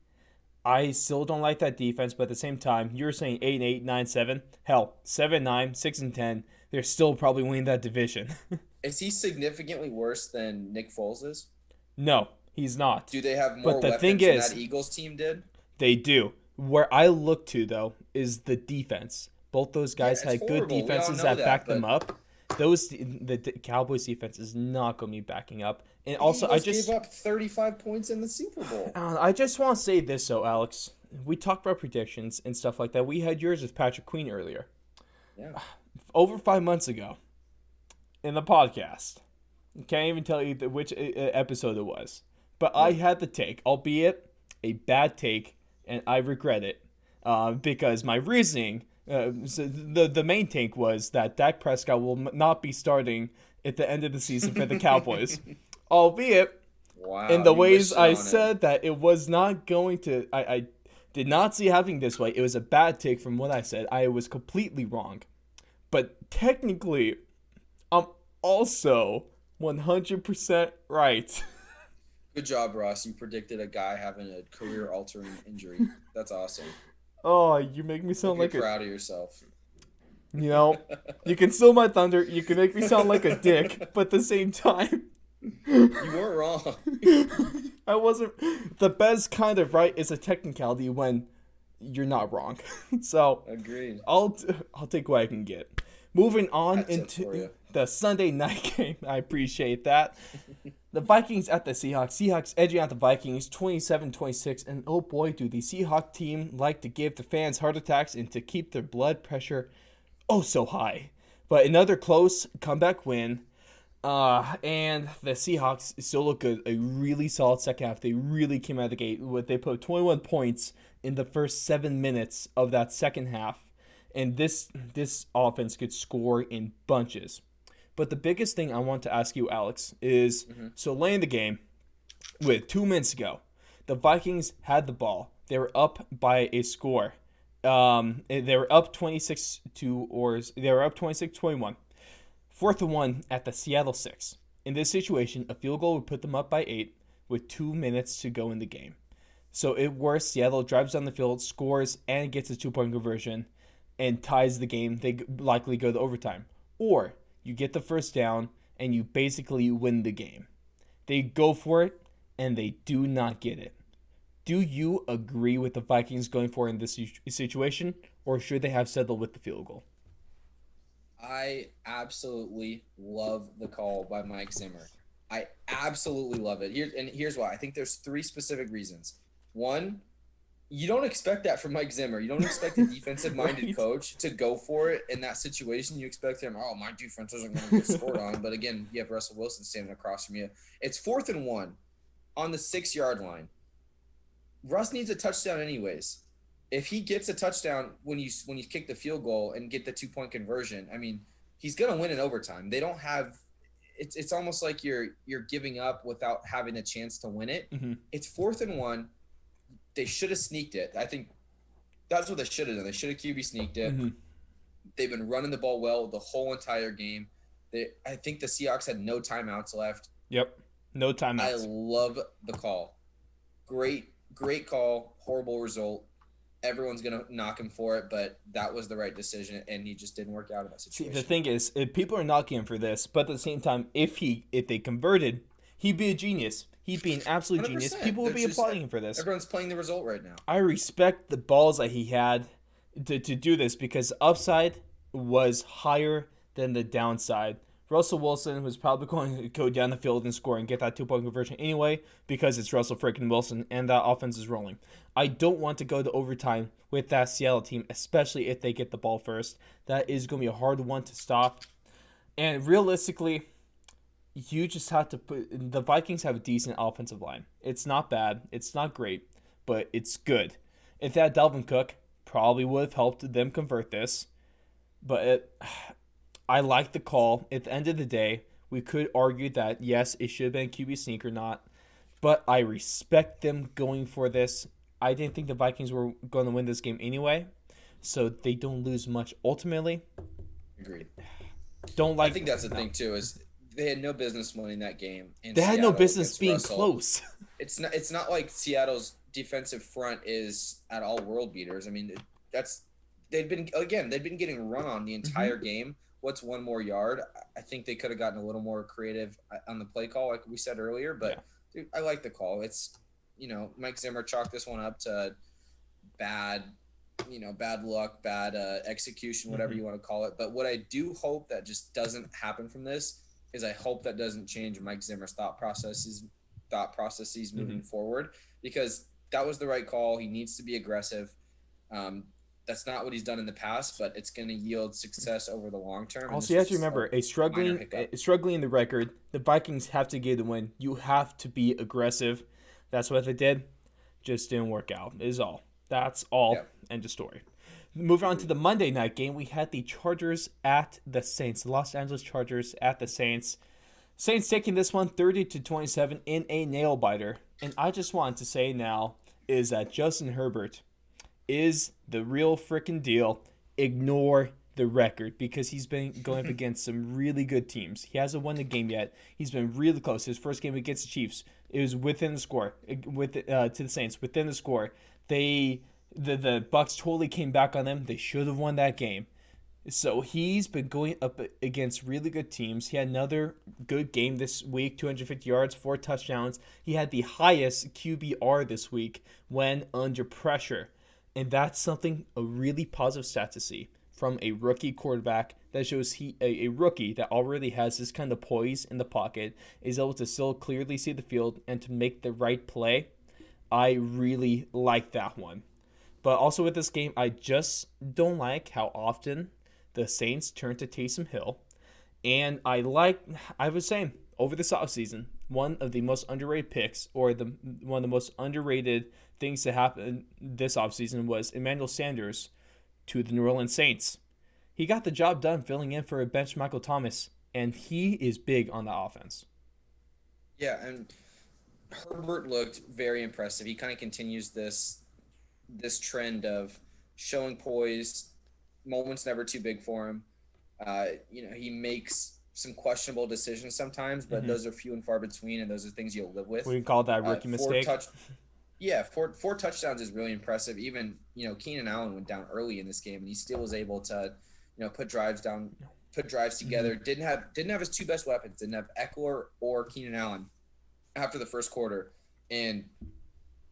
I still don't like that defense, but at the same time, you're saying 8-8, 9-7, hell, 7-9, 6-10. They're still probably winning that division. Is he significantly worse than Nick Foles is? No, he's not. Do they have more weapons than that Eagles team did? They do. Where I look to, though, is the defense. Both those guys had good defenses that backed them up. The Cowboys defense is not going to be backing up. And also, I just gave up 35 points in the Super Bowl. I just want to say this, though, Alex. We talked about predictions and stuff like that. We had yours with Patrick Queen earlier. Yeah. Over 5 months ago, in the podcast, can't even tell you which episode it was, but I had the take, albeit a bad take, and I regret it because my reasoning. So the main take was that Dak Prescott will not be starting at the end of the season for the Cowboys, albeit in the ways I said that it was not going to. I did not see it happening this way. It was a bad take from what I said. I was completely wrong, but technically, I'm also 100% right. Good job, Ross. You predicted a guy having a career-altering injury. That's awesome. Oh, you make me sound like proud of yourself. You can steal my thunder. You can make me sound like a dick, but at the same time, you weren't wrong. I wasn't. The best kind of right is a technicality when you're not wrong. So agreed. I'll take what I can get. Moving on into the Sunday night game. I appreciate that. The Vikings at the Seahawks. Seahawks edging out the Vikings 27-26. And oh boy, do the Seahawks team like to give the fans heart attacks and to keep their blood pressure so high. But another close comeback win. And the Seahawks still look good. A really solid second half. They really came out of the gate. They put 21 points in the first 7 minutes of that second half. And this offense could score in bunches. But the biggest thing I want to ask you, Alex, is so late in the game, with 2 minutes to go, the Vikings had the ball. They were up by a score. They were up 26 to or they were up 26-21. Fourth and one at the Seattle 6. In this situation, a field goal would put them up by 8 with 2 minutes to go in the game. So it works. Seattle drives down the field, scores, and gets a 2-point conversion and ties the game. They likely go to overtime. Or you get the first down and you basically win the game. They go for it and they do not get it. Do you agree with the Vikings going for it in this situation, or should they have settled with the field goal? I absolutely love the call by Mike Zimmer. I absolutely love it. Here's why. I think there's three specific reasons. One, you don't expect that from Mike Zimmer. You don't expect a defensive-minded Right. coach to go for it in that situation. You expect him, oh, my defense isn't going to get scored on. But again, you have Russell Wilson standing across from you. It's 4th and 1 on the 6-yard line. Russ needs a touchdown anyways. If he gets a touchdown when you kick the field goal and get the 2-point conversion, I mean, he's going to win in overtime. They don't have it's almost like you're giving up without having a chance to win it. Mm-hmm. It's 4th and 1. They should have sneaked it. I think that's what they should have done. They should have QB sneaked it. Mm-hmm. They've been running the ball well the whole entire game. I think the Seahawks had no timeouts left. Yep. No timeouts. I love the call. Great call. Horrible result. Everyone's going to knock him for it, but that was the right decision, and he just didn't work out in that See, situation. the thing is, if people are knocking him for this, but at the same time, if they converted, he'd be a genius. He'd be an absolute genius. 100%. People would be There's just- applauding him for this. Everyone's playing the result right now. I respect the balls that he had to do this because the upside was higher than the downside. Russell Wilson was probably going to go down the field and score and get that 2-point conversion anyway because it's Russell freaking Wilson and that offense is rolling. I don't want to go to overtime with that Seattle team, especially if they get the ball first. That is going to be a hard one to stop. And realistically, you just have to put the Vikings have a decent offensive line. It's not bad, it's not great, but it's good. If that Dalvin Cook probably would have helped them convert this, but I like the call. At the end of the day, we could argue that yes, it should have been QB sneak or not, but I respect them going for this. I didn't think the Vikings were going to win this game anyway, so they don't lose much ultimately. Agreed. Don't like. I think that's the thing too is they had no business winning that game. They had no Seattle business against being Russell. close. It's not like Seattle's defensive front is at all world beaters. I mean, they've been getting run on the entire game. What's one more yard? I think they could have gotten a little more creative on the play call, like we said earlier. But dude, I like the call. It's Mike Zimmer chalked this one up to bad luck, bad execution, whatever you want to call it. But what I do hope that just doesn't happen from this is I hope that doesn't change Mike Zimmer's thought processes moving forward, because that was the right call. He needs to be aggressive. That's not what he's done in the past, but it's going to yield success over the long term. Also, you have to remember, struggling in the record, the Vikings have to get the win. You have to be aggressive. That's what they did. Just didn't work out, is all. That's all. Yep. End of story. Moving on to the Monday night game, we had the Chargers at the Saints. The Los Angeles Chargers at the Saints. Saints taking this one 30-27 in a nail biter. And I just want to say now is that Justin Herbert is the real freaking deal. Ignore the record because he's been going up against some really good teams. He hasn't won the game yet. He's been really close. His first game against the Chiefs, it was within the score. To the Saints, within the score. The Bucks totally came back on them. They should have won that game. So he's been going up against really good teams. He had another good game this week, 250 yards, 4 touchdowns. He had the highest QBR this week when under pressure. And that's something, a really positive stat to see from a rookie quarterback that shows a rookie that already has this kind of poise in the pocket, is able to still clearly see the field and to make the right play. I really like that one. But also with this game, I just don't like how often the Saints turn to Taysom Hill. And I was saying, over this offseason, one of the most underrated picks, or one of the most underrated things to happen this offseason was Emmanuel Sanders to the New Orleans Saints. He got the job done filling in for a bench Michael Thomas, and he is big on the offense. Yeah, and Herbert looked very impressive. He kind of continues this trend of showing poise, moments never too big for him. He makes some questionable decisions sometimes, but Mm-hmm. those are few and far between, and those are things you'll live with. We can call that rookie Four mistake. touch, yeah, four touchdowns is really impressive. Even Keenan Allen went down early in this game, and he still was able to, put drives Mm-hmm. together. Didn't have his two best weapons. Didn't have Eckler or Keenan Allen after the first quarter, and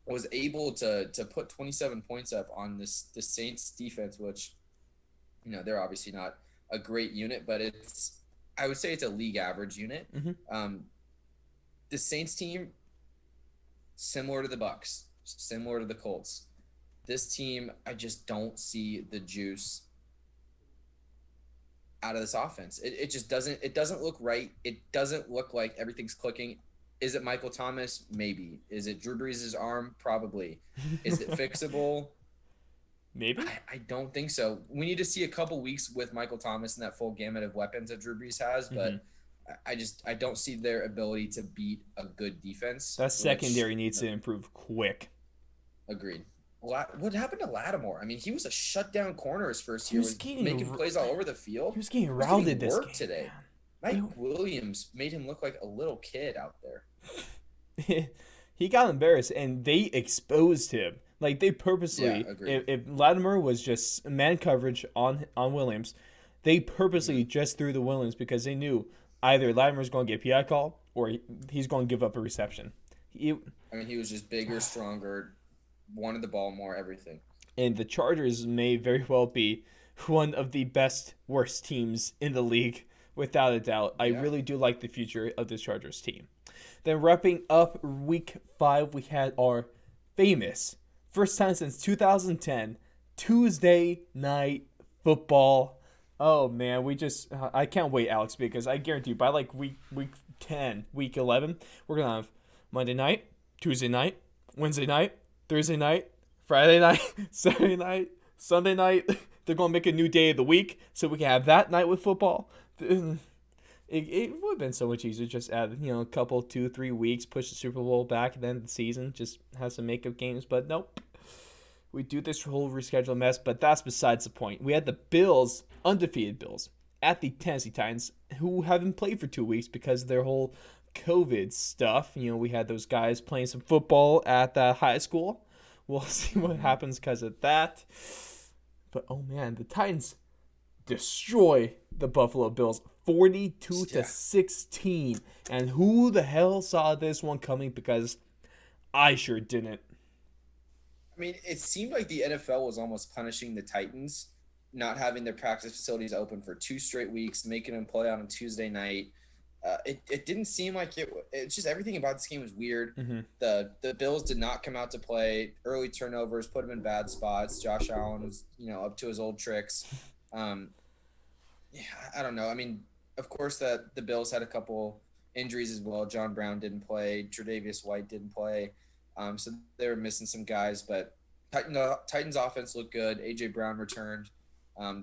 was able to put 27 points up on the Saints defense, which they're obviously not a great unit, but I would say it's a league average unit. Mm-hmm. Um, the Saints team, similar to the Bucks, similar to the Colts. This team, I just don't see the juice out of this offense. It just doesn't. It doesn't look right. It doesn't look like everything's clicking. Is it Michael Thomas? Maybe. Is it Drew Brees' arm? Probably. Is it fixable? Maybe. I don't think so. We need to see a couple weeks with Michael Thomas and that full gamut of weapons that Drew Brees has, Mm-hmm. but I don't see their ability to beat a good defense. That Which secondary needs to improve quick. agreed. What happened to Lattimore? I mean, he was a shutdown corner his first He year, was was getting making plays all over the field. He was getting He was routed getting this work game, today. man. Mike Williams made him look like a little kid out there. He got embarrassed, and they exposed him. Like they purposely, Yeah, agreed. if Latimer was just man coverage on Williams, they purposely Mm-hmm. just threw the Williams because they knew either Latimer's going to get a PI call or he's going to give up a reception. I mean, he was just bigger, stronger, wanted the ball more, everything. And the Chargers may very well be one of the best, worst teams in the league, without a doubt. I Yeah. really do like the future of this Chargers team. Then wrapping up week 5, we had our famous, first time since 2010, Tuesday night football. Oh man, I can't wait, Alex, because I guarantee you by like week 10, week 11, we're going to have Monday night, Tuesday night, Wednesday night, Thursday night, Friday night, Saturday night, Sunday night. They're going to make a new day of the week so we can have that night with football. It would have been so much easier just add, a couple, 2-3 weeks, push the Super Bowl back, and then the season, just have some makeup games. But nope. We do this whole reschedule mess, but that's besides the point. We had the Bills, undefeated Bills, at the Tennessee Titans, who haven't played for 2 weeks because of their whole COVID stuff. We had those guys playing some football at that high school. We'll see what happens because of that. But oh man, the Titans destroy the Buffalo Bills 42-16. And who the hell saw this one coming? Because I sure didn't. I mean, it seemed like the NFL was almost punishing the Titans, not having their practice facilities open for 2 straight weeks, making them play on a Tuesday night. It didn't seem like it. It's just everything about this game was weird. Mm-hmm. The Bills did not come out to play. Early turnovers put them in bad spots. Josh Allen was up to his old tricks. Yeah, I don't know. I mean, of course that the Bills had a couple injuries as well. John Brown didn't play. Tre'Davious White didn't play. So they were missing some guys, but Titans offense looked good. AJ Brown returned.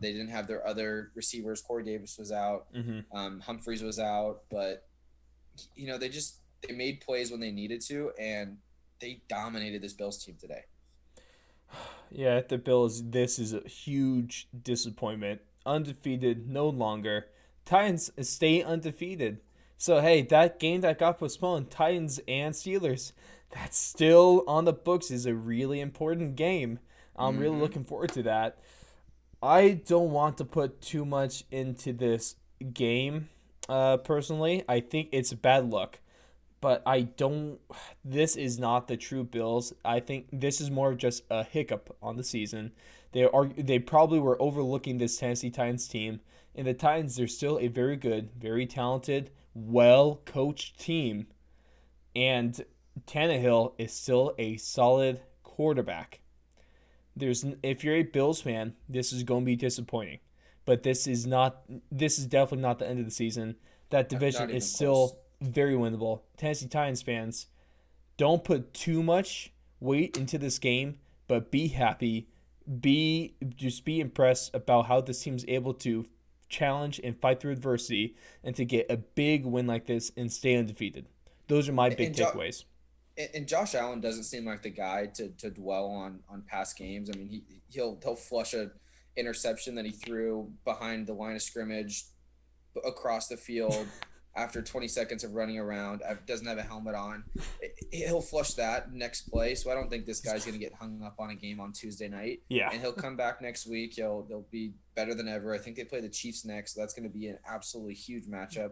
They didn't have their other receivers. Corey Davis was out. Mm-hmm. Humphreys was out, but they made plays when they needed to, and they dominated this Bills team today. Yeah, at the Bills, this is a huge disappointment. Undefeated, no longer. Titans stay undefeated. So, hey, that game that got postponed, Titans and Steelers, that's still on the books, is a really important game. I'm really looking forward to that. I don't want to put too much into this game, personally. I think it's bad luck. But I don't. This is not the true Bills. I think this is more of just a hiccup on the season. They probably were overlooking this Tennessee Titans team, and the Titans, they're still a very good, very talented, well coached team, and Tannehill is still a solid quarterback. If you're a Bills fan, this is going to be disappointing, but this is not. This is definitely not the end of the season. That division is still very winnable. Tennessee Titans fans, don't put too much weight into this game, but be happy. Be impressed about how this team's able to challenge and fight through adversity and to get a big win like this and stay undefeated. Those are my big takeaways. and Josh Allen doesn't seem like the guy to dwell on past games. I mean, he'll flush a interception that he threw behind the line of scrimmage across the field after 20 seconds of running around. Doesn't have a helmet on. He'll flush that next play. So I don't think this guy's going to get hung up on a game on Tuesday night. Yeah. And he'll come back next week. They'll be better than ever. I think they play the Chiefs next. So that's going to be an absolutely huge matchup.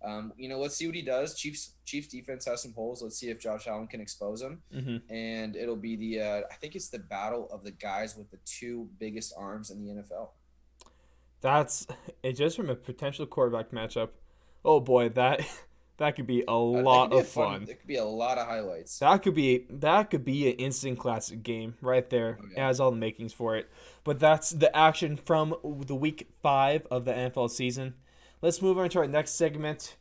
Let's see what he does. Chiefs defense has some holes. Let's see if Josh Allen can expose them. Mm-hmm. And it'll be I think it's the battle of the guys with the two biggest arms in the NFL. That's it. Just from a potential quarterback matchup. Oh boy, that could be a lot of fun. It could be a lot of highlights. That could be an instant classic game right there. Oh, It yeah. has all the makings for it. But that's the action from the week 5 of the NFL season. Let's move on to our next segment.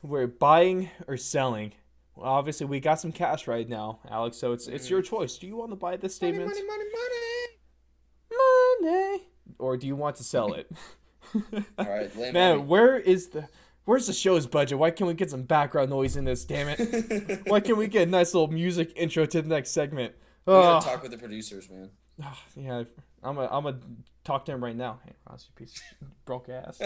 We're buying or selling. Well, obviously, we got some cash right now, Alex. So it's your choice. Do you want to buy this Money, statement? money, money, money. Money. Or do you want to sell it? All right, land Man, money. where's the show's budget? Why can't we get some background noise in this? Damn it! Why can't we get a nice little music intro to the next segment? We gotta Oh, talk with the producers, man. yeah, I'm a talk to him right now. Hey, Ross, you piece of broke ass.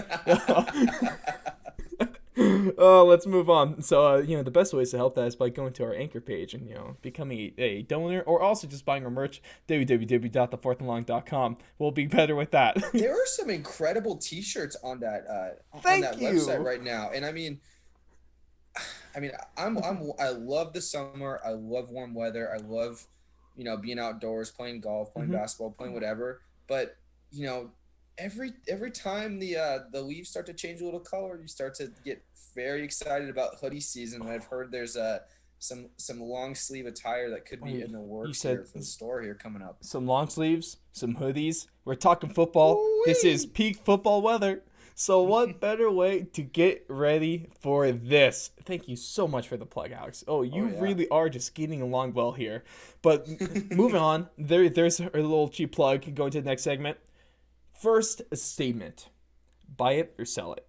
Oh, let's move on. So, the best ways to help that is by going to our anchor page and, becoming a donor, or also just buying our merch, www.thefourthandlong.com. We'll be better with that. There are some incredible T-shirts on that Thank you. website right now, and I mean, I love the summer. I love warm weather. I love, being outdoors, playing golf, playing basketball, playing whatever. But every time the leaves start to change a little color, you start to get very excited about hoodie season. And I've heard there's some long sleeve attire that could be in the works here for the store here coming up. Some long sleeves, some hoodies. We're talking football. Ooh-wee. This is peak football weather. So what better way to get ready for this? Thank you so much for the plug, Alex. Oh, you really are just getting along well here. But moving on, there's a little cheap plug. Going to the next segment. First statement. Buy it or sell it.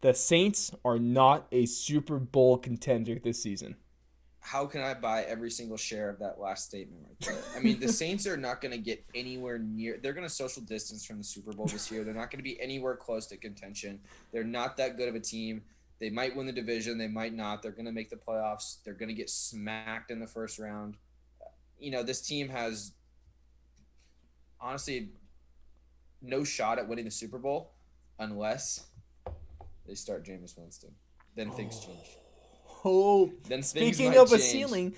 The Saints are not a Super Bowl contender this season. How can I buy every single share of that last statement right there? I mean, the Saints are not going to get anywhere near. They're going to social distance from the Super Bowl this year. They're not going to be anywhere close to contention. They're not that good of a team. They might win the division. They might not. They're going to make the playoffs. They're going to get smacked in the first round. This team has honestly no shot at winning the Super Bowl unless they start Jameis Winston. Then things change. Oh, Then speaking of a ceiling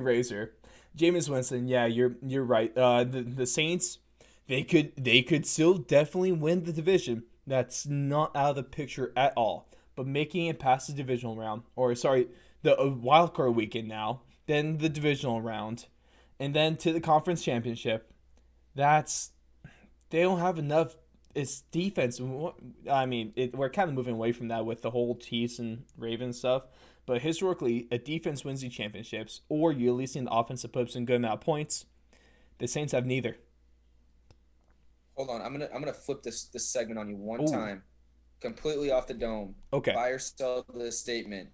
raiser, Jameis Winston. Yeah, you're right. The Saints, they could still definitely win the division. That's not out of the picture at all. But making it past the divisional round, the wild card weekend now, then the divisional round, and then to the conference championship, they don't have enough. It's defense. I mean, we're kind of moving away from that with the whole Chiefs and Ravens stuff. But historically, a defense wins the championships, or you at least need the offensive puts in good amount of points. The Saints have neither. Hold on, I'm gonna flip this segment on you one time, completely off the dome. Okay. Buy or sell this statement.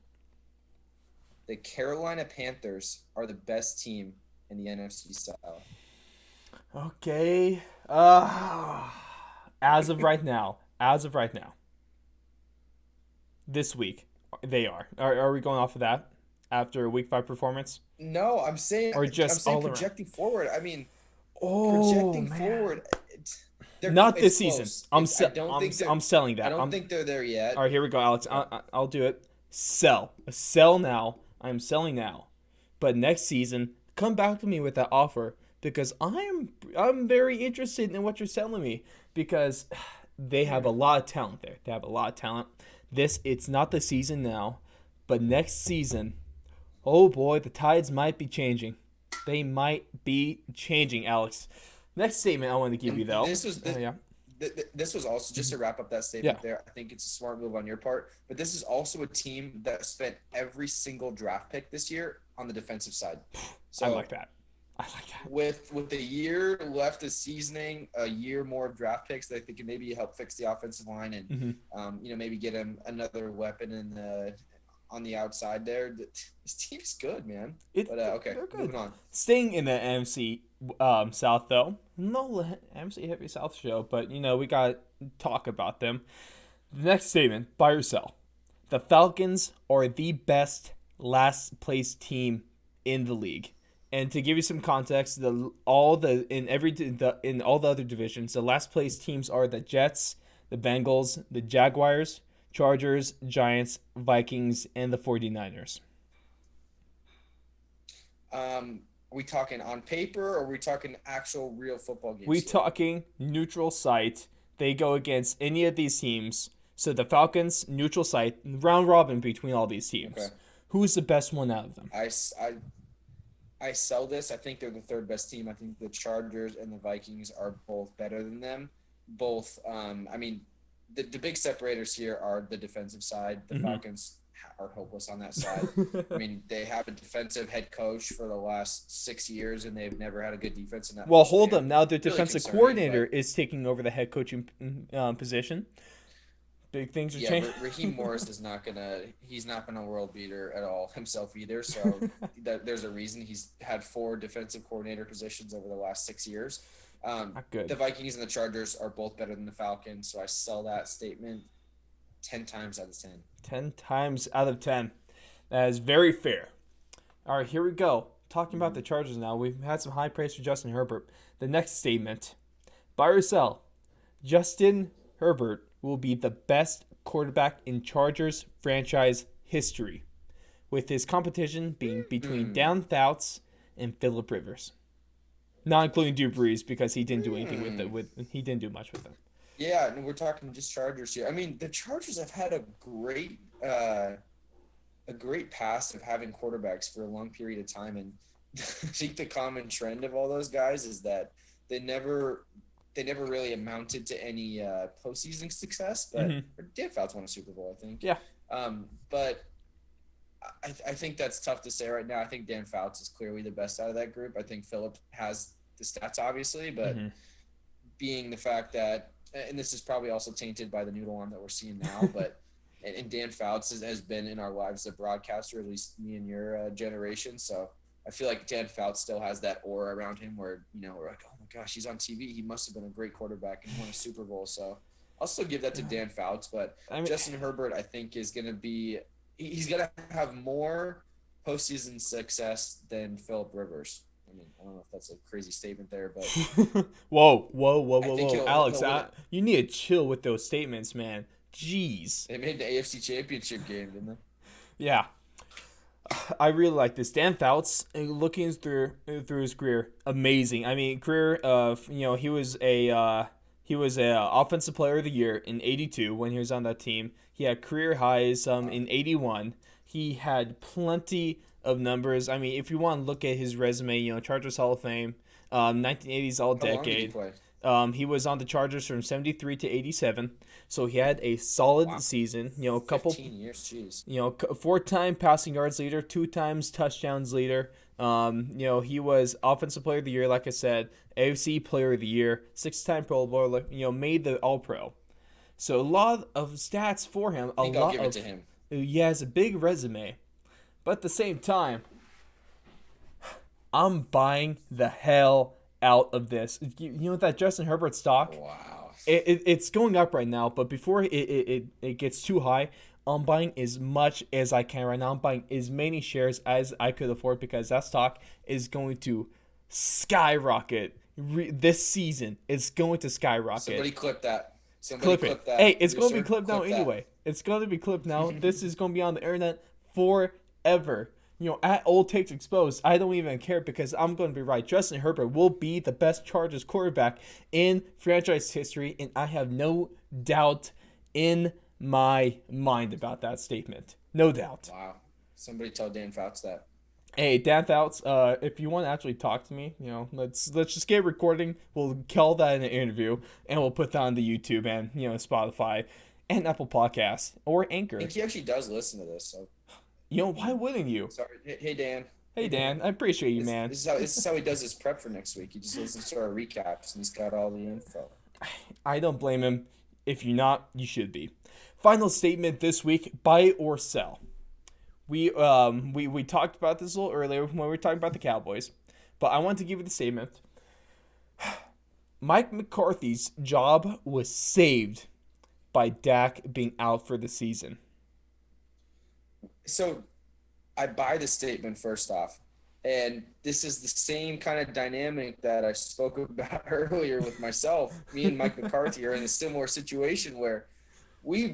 The Carolina Panthers are the best team in the NFC South. Okay. As of right now, this week, they are. Are we going off of that after a week 5 performance? No, I'm saying projecting forward. I mean, projecting forward. Not this season. I'm selling that. I don't think they're there yet. All right, here we go, Alex. I'll do it. Sell now. I'm selling now. But next season, come back to me with that offer because I'm very interested in what you're selling me because they have a lot of talent there. They have a lot of talent. It's not the season now, but next season, oh boy, the tides might be changing. They might be changing, Alex. Next statement I want to give you though. This was also just to wrap up that statement there. I think it's a smart move on your part, but this is also a team that spent every single draft pick this year on the defensive side. So I like that. With a year left of seasoning, a year more of draft picks that they can maybe help fix the offensive line and maybe get him another weapon on the outside there. This team's good, man. But okay, They're good. moving on. Staying in the NFC South, though. No NFC Heavy South show, but, we got to talk about them. The next statement, buy or sell. The Falcons are the best last place team in the league. And to give you some context, in all the other divisions, the last place teams are the Jets, the Bengals, the Jaguars, Chargers, Giants, Vikings, and the 49ers. We talking on paper or are we talking actual real football games? We talking neutral site. They go against any of these teams. So the Falcons, neutral site, round robin between all these teams. Okay. Who's the best one out of them? I sell this. I think they're the third best team. I think the Chargers and the Vikings are both better than them. Both, the big separators here are the defensive side. The Falcons are hopeless on that side. I mean, they have a defensive head coach for the last 6 years, and they've never had a good defense in that. Well, hold them. Now their Really defensive coordinator is taking over the head coaching position. Big things are changing. Raheem Morris is he's not been a world beater at all himself either. So there's a reason he's had 4 defensive coordinator positions over the last 6 years. Not good. The Vikings and the Chargers are both better than the Falcons. So I sell that statement 10 times out of 10. 10 times out of 10. That is very fair. All right, here we go. Talking about the Chargers now. We've had some high praise for Justin Herbert. The next statement. Buy or sell. Justin Herbert will be the best quarterback in Chargers franchise history, with his competition being between Dan Fouts and Phillip Rivers, not including Drew Brees because he didn't do anything he didn't do much with them. Yeah, and we're talking just Chargers here. I mean, the Chargers have had a great past of having quarterbacks for a long period of time, and I think the common trend of all those guys is that they never really amounted to any postseason success, but Dan Fouts won a Super Bowl, I think. Yeah. But I think that's tough to say right now. I think Dan Fouts is clearly the best out of that group. I think Phillip has the stats, obviously, but being the fact that, and this is probably also tainted by the noodle arm that we're seeing now, but and Dan Fouts has been in our lives as a broadcaster, at least me and your generation. So I feel like Dan Fouts still has that aura around him where, we're like, oh my gosh, he's on TV. He must have been a great quarterback and won a Super Bowl. So I'll still give that to Dan Fouts. But Justin Herbert, I think, is going to be – he's going to have more postseason success than Phillip Rivers. I mean, I don't know if that's a crazy statement there, but – Whoa. Alex, you need to chill with those statements, man. Jeez. They made the AFC Championship game, didn't they? Yeah. I really like this. Dan Fouts, looking through his career, amazing. I mean, career of he was a offensive player of the year in '82 when he was on that team. He had career highs in '81. He had plenty of numbers. I mean, if you want to look at his resume, Chargers Hall of Fame, 1980s All Decade. How long did he play? He was on the Chargers from 73 to 87, so he had a solid season. A couple 15 years, jeez. 4-time passing yards leader, 2 times touchdowns leader. He was offensive player of the year, like I said, AFC player of the year, 6-time Pro Bowler. Made the All Pro. So a lot of stats for him. I think I'll give it to him. He has a big resume, but at the same time, I'm buying the hell out of this. That Justin Herbert stock, wow, it's going up right now, but before it gets too high, I'm buying as much as I can right now. I'm buying as many shares as I could afford because that stock is going to skyrocket this season. It's going to skyrocket. Somebody clip that. Clip it. Hey, it's going to be clipped now anyway. It's going to be clipped now. This is going to be on the internet forever. At Old Takes Exposed, I don't even care because I'm going to be right. Justin Herbert will be the best Chargers quarterback in franchise history, and I have no doubt in my mind about that statement. No doubt. Wow. Somebody tell Dan Fouts that. Hey, Dan Fouts, if you want to actually talk to me, let's just get recording. We'll call that in an interview, and we'll put that on the YouTube and, Spotify and Apple Podcasts or Anchor. I think he actually does listen to this, so... why wouldn't you? Sorry. Hey, Dan. Hey, Dan. I appreciate you, man. This is how he does his prep for next week. He just listens to our recaps, and he's got all the info. I don't blame him. If you're not, you should be. Final statement this week, buy or sell. we talked about this a little earlier when we were talking about the Cowboys, but I want to give you the statement. Mike McCarthy's job was saved by Dak being out for the season. So I buy the statement first off. And this is the same kind of dynamic that I spoke about earlier with myself. Me and Mike McCarthy are in a similar situation where we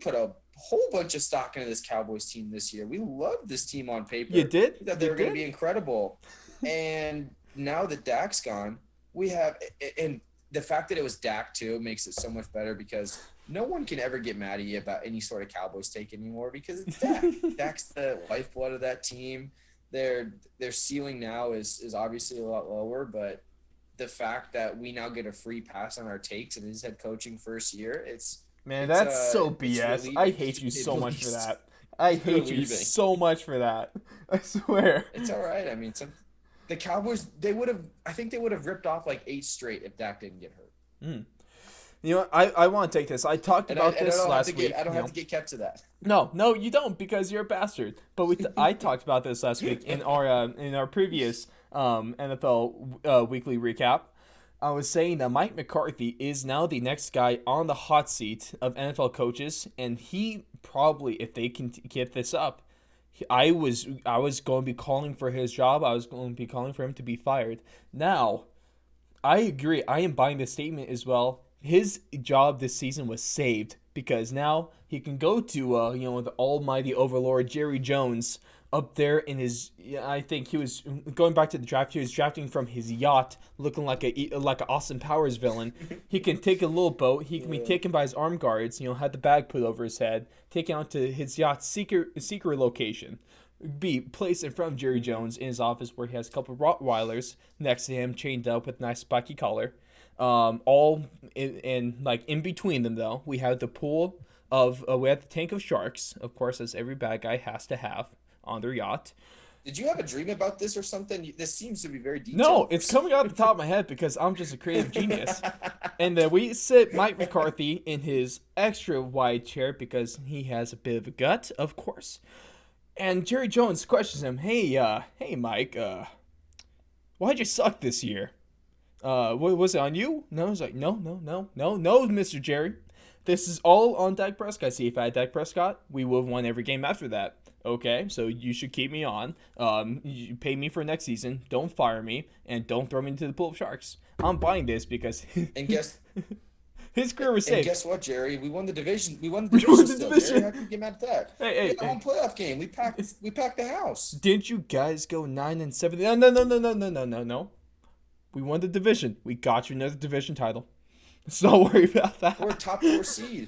put a whole bunch of stock into this Cowboys team this year. We loved this team on paper. You did? We thought they You were going did? to be incredible. And now that Dak's gone, we have and the fact that it was Dak too makes it so much better because no one can ever get mad at you about any sort of Cowboys take anymore because it's Dak. Dak's the lifeblood of that team. Their ceiling now is obviously a lot lower, but the fact that we now get a free pass on our takes in his head coaching first year, Man, that's so it's BS. relieving, I to hate you say so the much for least. that. I It's hate you relieving. so much for that. I swear. It's all right. I mean, the Cowboys I think they would have ripped off like 8 straight if Dak didn't get hurt. Mm. You know what? I want to take this. I talked And about I this don't have to last week. get I don't you have know. to get kept to that. No, you don't because you're a bastard. But I talked about this last week in our previous NFL weekly recap. I was saying that Mike McCarthy is now the next guy on the hot seat of NFL coaches, and he probably, if they can get this up, I was going to be calling for his job. I was going to be calling for him to be fired. Now, I agree. I am buying this statement as well. His job this season was saved because now he can go to the almighty overlord Jerry Jones up there in his. I think he was going back to the draft. He was drafting from his yacht, looking like an Austin Powers villain. He can take a little boat. He can be taken by his armed guards. Had the bag put over his head, taken out to his yacht's secret location, be placed in front of Jerry Jones in his office where he has a couple of Rottweilers next to him, chained up with a nice spiky collar. All in like in between them though, we have the pool of we have the tank of sharks, of course, as every bad guy has to have on their yacht. Did you have a dream about this or something? This seems to be very No, detailed. it's coming out the top of my head because I'm just a creative genius. And then we sit Mike McCarthy in his extra wide chair because he has a bit of a gut, of course. And Jerry Jones questions him, "Hey, Mike, why'd you suck this year? Was it on you?" No, he's like, no, Mr. Jerry. This is all on Dak Prescott. See, if I had Dak Prescott, we would have won every game after that. Okay, so you should keep me on. You pay me for next season. Don't fire me, and don't throw me into the pool of sharks. I'm buying this because And guess his career was and saved. guess what, Jerry? We won the division. We won the We division won the still, division. Jerry. How can you get mad at that? Hey, We hey, had a hey. home playoff game. We packed the house. Didn't you guys go 9-7? No. We won the division. We got you another division title. So don't worry about that. We're a top 4 seed.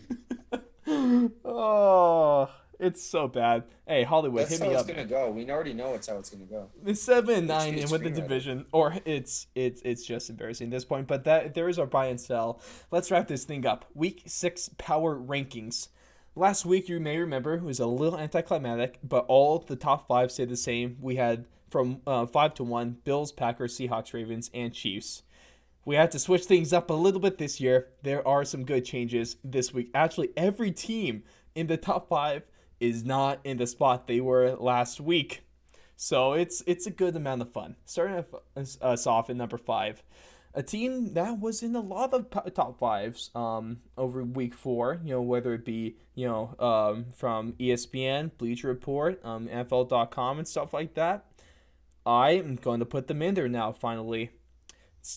Oh, it's so bad. Hey, Hollywood, That's hit how me it's up. gonna go. We already know it's how it's gonna go. It's 7-9 It's and with the screenwriting. division, or it's just embarrassing at this point. But that there is our buy and sell. Let's wrap this thing up. Week 6 power rankings. Last week, you may remember, it was a little anticlimactic, but all the top 5 stayed the same. We had from 5-1 Bills, Packers, Seahawks, Ravens, and Chiefs. We had to switch things up a little bit this year. There are some good changes this week. Actually, every team in the top 5 is not in the spot they were last week. So it's a good amount of fun. Starting us off at number 5. A team that was in a lot of top 5s over week 4, whether it be, from ESPN, Bleacher Report, NFL.com, and stuff like that. I am going to put them in there now, finally.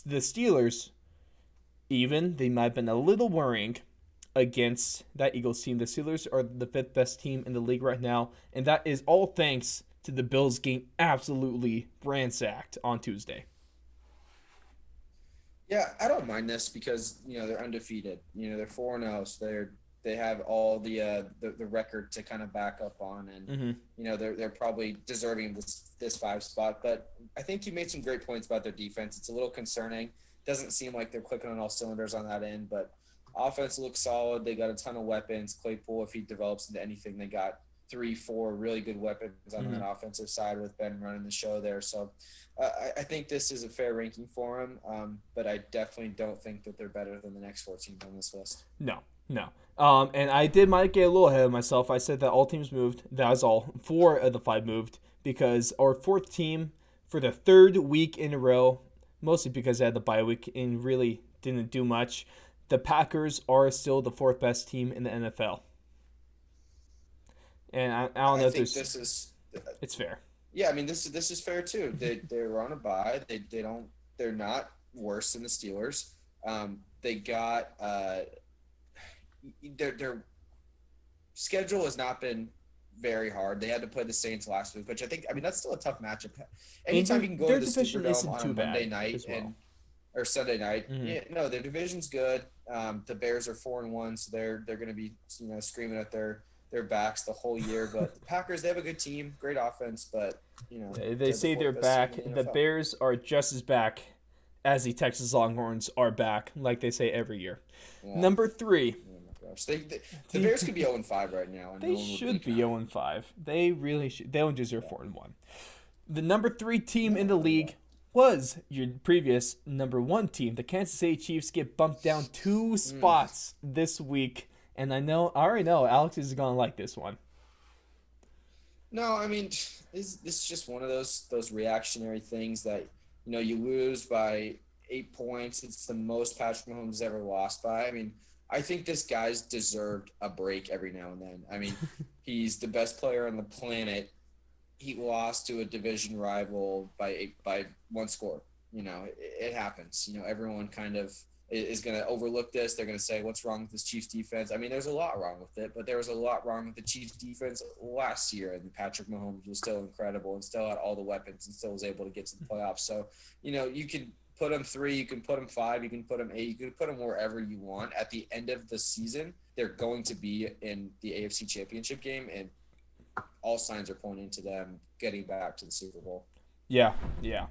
The Steelers, even, they might have been a little worrying against that Eagles team. The Steelers are the 5th best team in the league right now, and that is all thanks to the Bills getting absolutely ransacked on Tuesday. Yeah, I don't mind this because they're undefeated. They're 4-0, so they have all the record to kind of back up on, and they're probably deserving this 5 spot. But I think you made some great points about their defense. It's a little concerning. Doesn't seem like they're clicking on all cylinders on that end, but offense looks solid. They got a ton of weapons. Claypool, if he develops into anything, they got 3-4 really good weapons on that offensive side with Ben running the show there. So I think this is a fair ranking for him, but I definitely don't think that they're better than the next 4 teams on this list. No, No. And might get a little ahead of myself. I said that all teams moved. That was all. 4 of the 5 moved because our fourth team for the third week in a row, mostly because they had the bye week and really didn't do much. The Packers are still the fourth best team in the NFL. And I don't I know if think there's. this is It's fair. yeah. I mean, this is fair too. They're on a bye. They don't. They're not worse than the Steelers. They got their schedule has not been very hard. They had to play the Saints last week, which I mean that's still a tough matchup. Anytime you can go to their the division Superdome isn't on a too Monday bad night as well. and or Sunday night, Mhm. yeah, no, their division's good. The Bears are 4-1, so they're going to be screaming at their backs the whole year. But the Packers, they have a good team, great offense, but They the say they're fourth best team back. in the The NFL. Bears are just as back as the Texas Longhorns are back, like they say every year. Yeah. Number 3. Oh my gosh, the Bears could be 0-5 right now, and They no one would should be blink an eye. 0-5. They really should. They don't deserve 4-1. The number 3 team in the No, league was your previous number 1 team. The Kansas City Chiefs get bumped down 2 spots this week, and I already know Alex is gonna like this one. no. I mean, this is just one of those reactionary things that you lose by 8 points. It's the most Patrick Mahomes has ever lost by. I mean, I think this guy's deserved a break every now and then. I mean, he's the best player on the planet. He lost to a division rival by 1 score. It happens. Everyone kind of is going to overlook this. They're going to say, "What's wrong with this Chiefs defense?" I mean, there's a lot wrong with it, but there was a lot wrong with the Chiefs defense last year, and Patrick Mahomes was still incredible and still had all the weapons and still was able to get to the playoffs. So, you can put him 3, you can put him 5, you can put him 8, you can put him wherever you want. At the end of the season, they're going to be in the AFC Championship game, and all signs are pointing to them getting back to the Super Bowl. Yeah, yeah.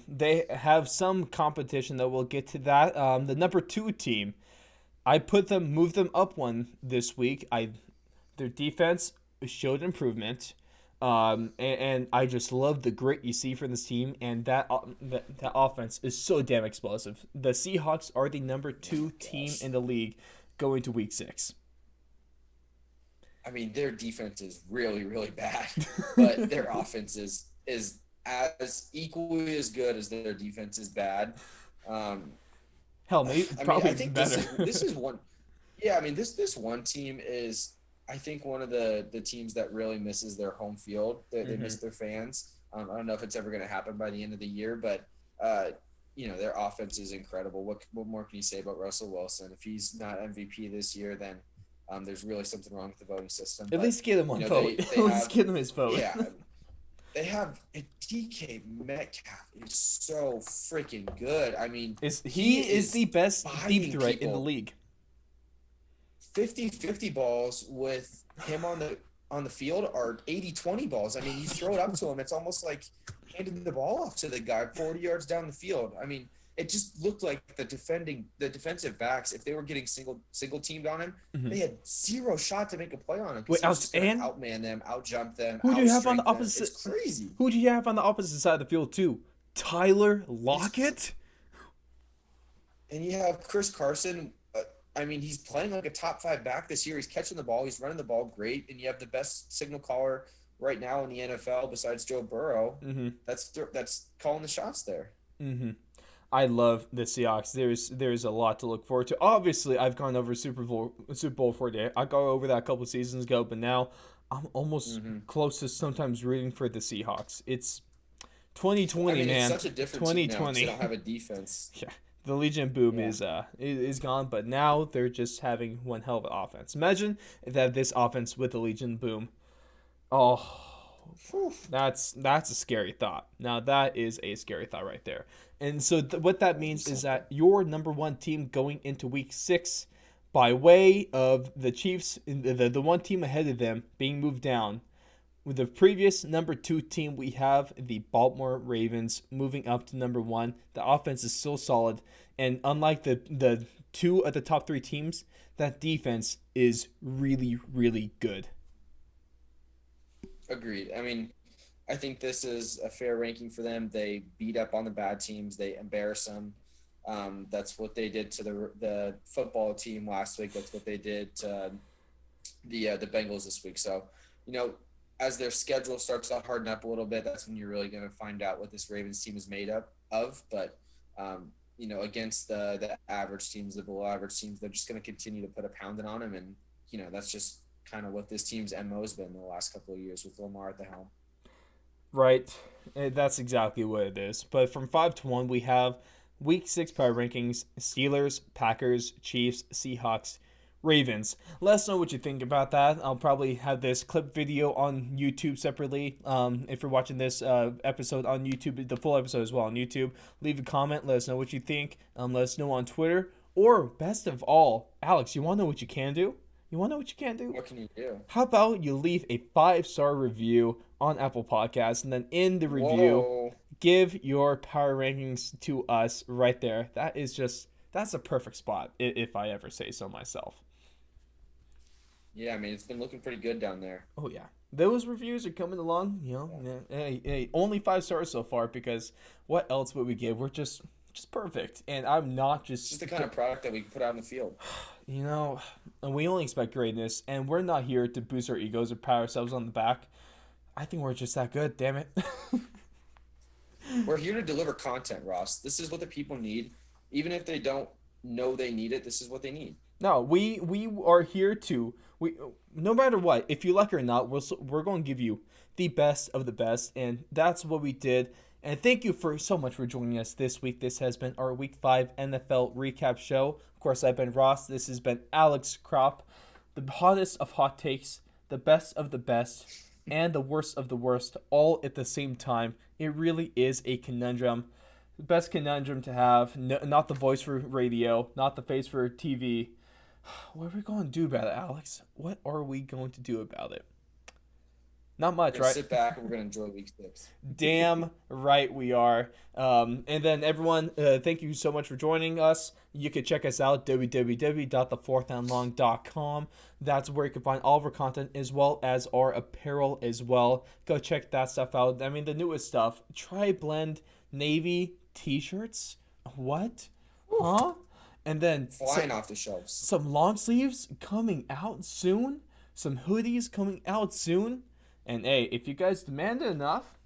They have some competition though. We'll get to that. The number 2 team, moved them up one this week. Their defense showed improvement. And I just love the grit you see from this team, and that offense is so damn explosive. The Seahawks are the number 2 team in the league going to week 6. I mean, their defense is really, really bad, but their offense is as equally as good as their defense is bad. Hell, maybe I mean, probably I even think better. this is one. Yeah, I mean, this one team is, I think, one of the teams that really misses their home field. They miss their fans. I don't know if it's ever going to happen by the end of the year, but their offense is incredible. What more can you say about Russell Wilson? If he's not MVP this year, then there's really something wrong with the voting system. At least get him on vote. At least get him his vote. Yeah, they have DK Metcalf is so freaking good. I mean, he is the best deep threat people. in the league. 50-50 balls with him on the field are 80-20 balls. I mean, you throw it up to him, it's almost like handing the ball off to the guy 40 yards down the field. I mean, it just looked like the defensive backs, if they were getting single teamed on him, they had zero shot to make a play on him. Wait, outman them, outjump them. Who do you have on the opposite? It's crazy. Who do you have on the opposite side of the field too? Tyler Lockett. And you have Chris Carson. I mean, he's playing like a top 5 back this year. He's catching the ball. He's running the ball great. And you have the best signal caller right now in the NFL besides Joe Burrow. That's calling the shots there. I love the Seahawks. There's a lot to look forward to. Obviously, I've gone over Super Bowl 48. I got over that a couple seasons ago, but now I'm almost close to sometimes rooting for the Seahawks. It's 2020, I mean, man. It's such a different 2020. team now 'cause they don't have a defense. Yeah. The Legion Boom is gone, but now they're just having one hell of an offense. Imagine if they have this offense with the Legion Boom. Oh, that's a scary thought. Now that is a scary thought right there. And so what that means is that your number 1 team going into week 6, by way of the Chiefs, the one team ahead of them being moved down. With the previous number 2 team, we have the Baltimore Ravens moving up to number 1. The offense is still solid, and unlike the 2 of the top 3 teams, that defense is really, really good. Agreed. I mean, I think this is a fair ranking for them. They beat up on the bad teams. They embarrass them. That's what they did to the football team last week. That's what they did to the Bengals this week. So, as their schedule starts to harden up a little bit, that's when you're really going to find out what this Ravens team is made up of. But against the average teams, the below average teams, they're just going to continue to put a pounding on them, and that's just kind of what this team's MO has been the last couple of years with Lamar at the helm. Right. That's exactly what it is. But from 5 to 1, we have Week 6 power rankings: Steelers, Packers, Chiefs, Seahawks, Ravens. Let us know what you think about that. I'll probably have this clip video on YouTube separately. If you're watching this episode on YouTube, the full episode as well on YouTube, leave a comment. Let us know what you think. Let us know on Twitter. Or, best of all, Alex, you want to know what you can do? You want to know what you can do? What can you do? How about you leave a 5-star review on Apple Podcasts, and then in the review, give your power rankings to us right there. That's a perfect spot, if I ever say so myself. Yeah, I mean, it's been looking pretty good down there. Oh, yeah. Those reviews are coming along, Hey, only 5 stars so far, because what else would we give? We're just perfect. And I'm not It's just the kind of product that we can put out in the field. And we only expect greatness, and we're not here to boost our egos or pat ourselves on the back. I think we're just that good, damn it. We're here to deliver content, Ross. This is what the people need. Even if they don't know they need it, this is what they need. No, we are here to no matter what, if you like it or not, we're going to give you the best of the best, and that's what we did. And thank you so much for joining us this week. This has been our Week 5 NFL recap show. Of course, I've been Ross. This has been Alex Kropp, the hottest of hot takes, the best of the best, and the worst of the worst, all at the same time. It really is a conundrum. The best conundrum to have. No, not the voice for radio, not the face for TV. What are we going to do about it, Alex? What are we going to do about it? Not much, right? Sit back and we're going to enjoy Week 6. Damn right we are. And then everyone, thank you so much for joining us. You can check us out, www.thefourthandlong.com. That's where you can find all of our content as well as our apparel as well. Go check that stuff out. I mean, the newest stuff. Tri-blend navy t-shirts. What? Huh? And then flying off the shelves. Some long sleeves coming out soon. Some hoodies coming out soon. And hey, if you guys demand it enough,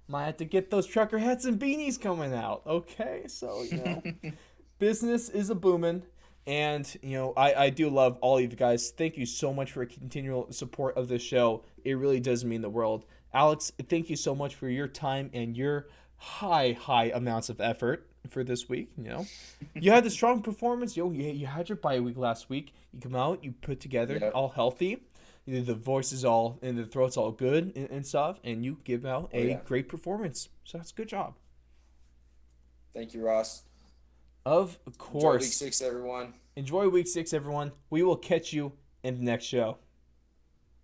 might have to get those trucker hats and beanies coming out. Okay, so business is a booming, and I do love all of you guys. Thank you so much for your continual support of this show. It really does mean the world. Alex, thank you so much for your time and your high amounts of effort for this week. You had a strong performance. You had your bye week last week. You come out, you put together, all healthy. The voice is all and the throat's all good and stuff, and you give out a great performance. So that's a good job. Thank you, Ross. Of course. Enjoy Week 6, everyone. Enjoy Week 6, everyone. We will catch you in the next show.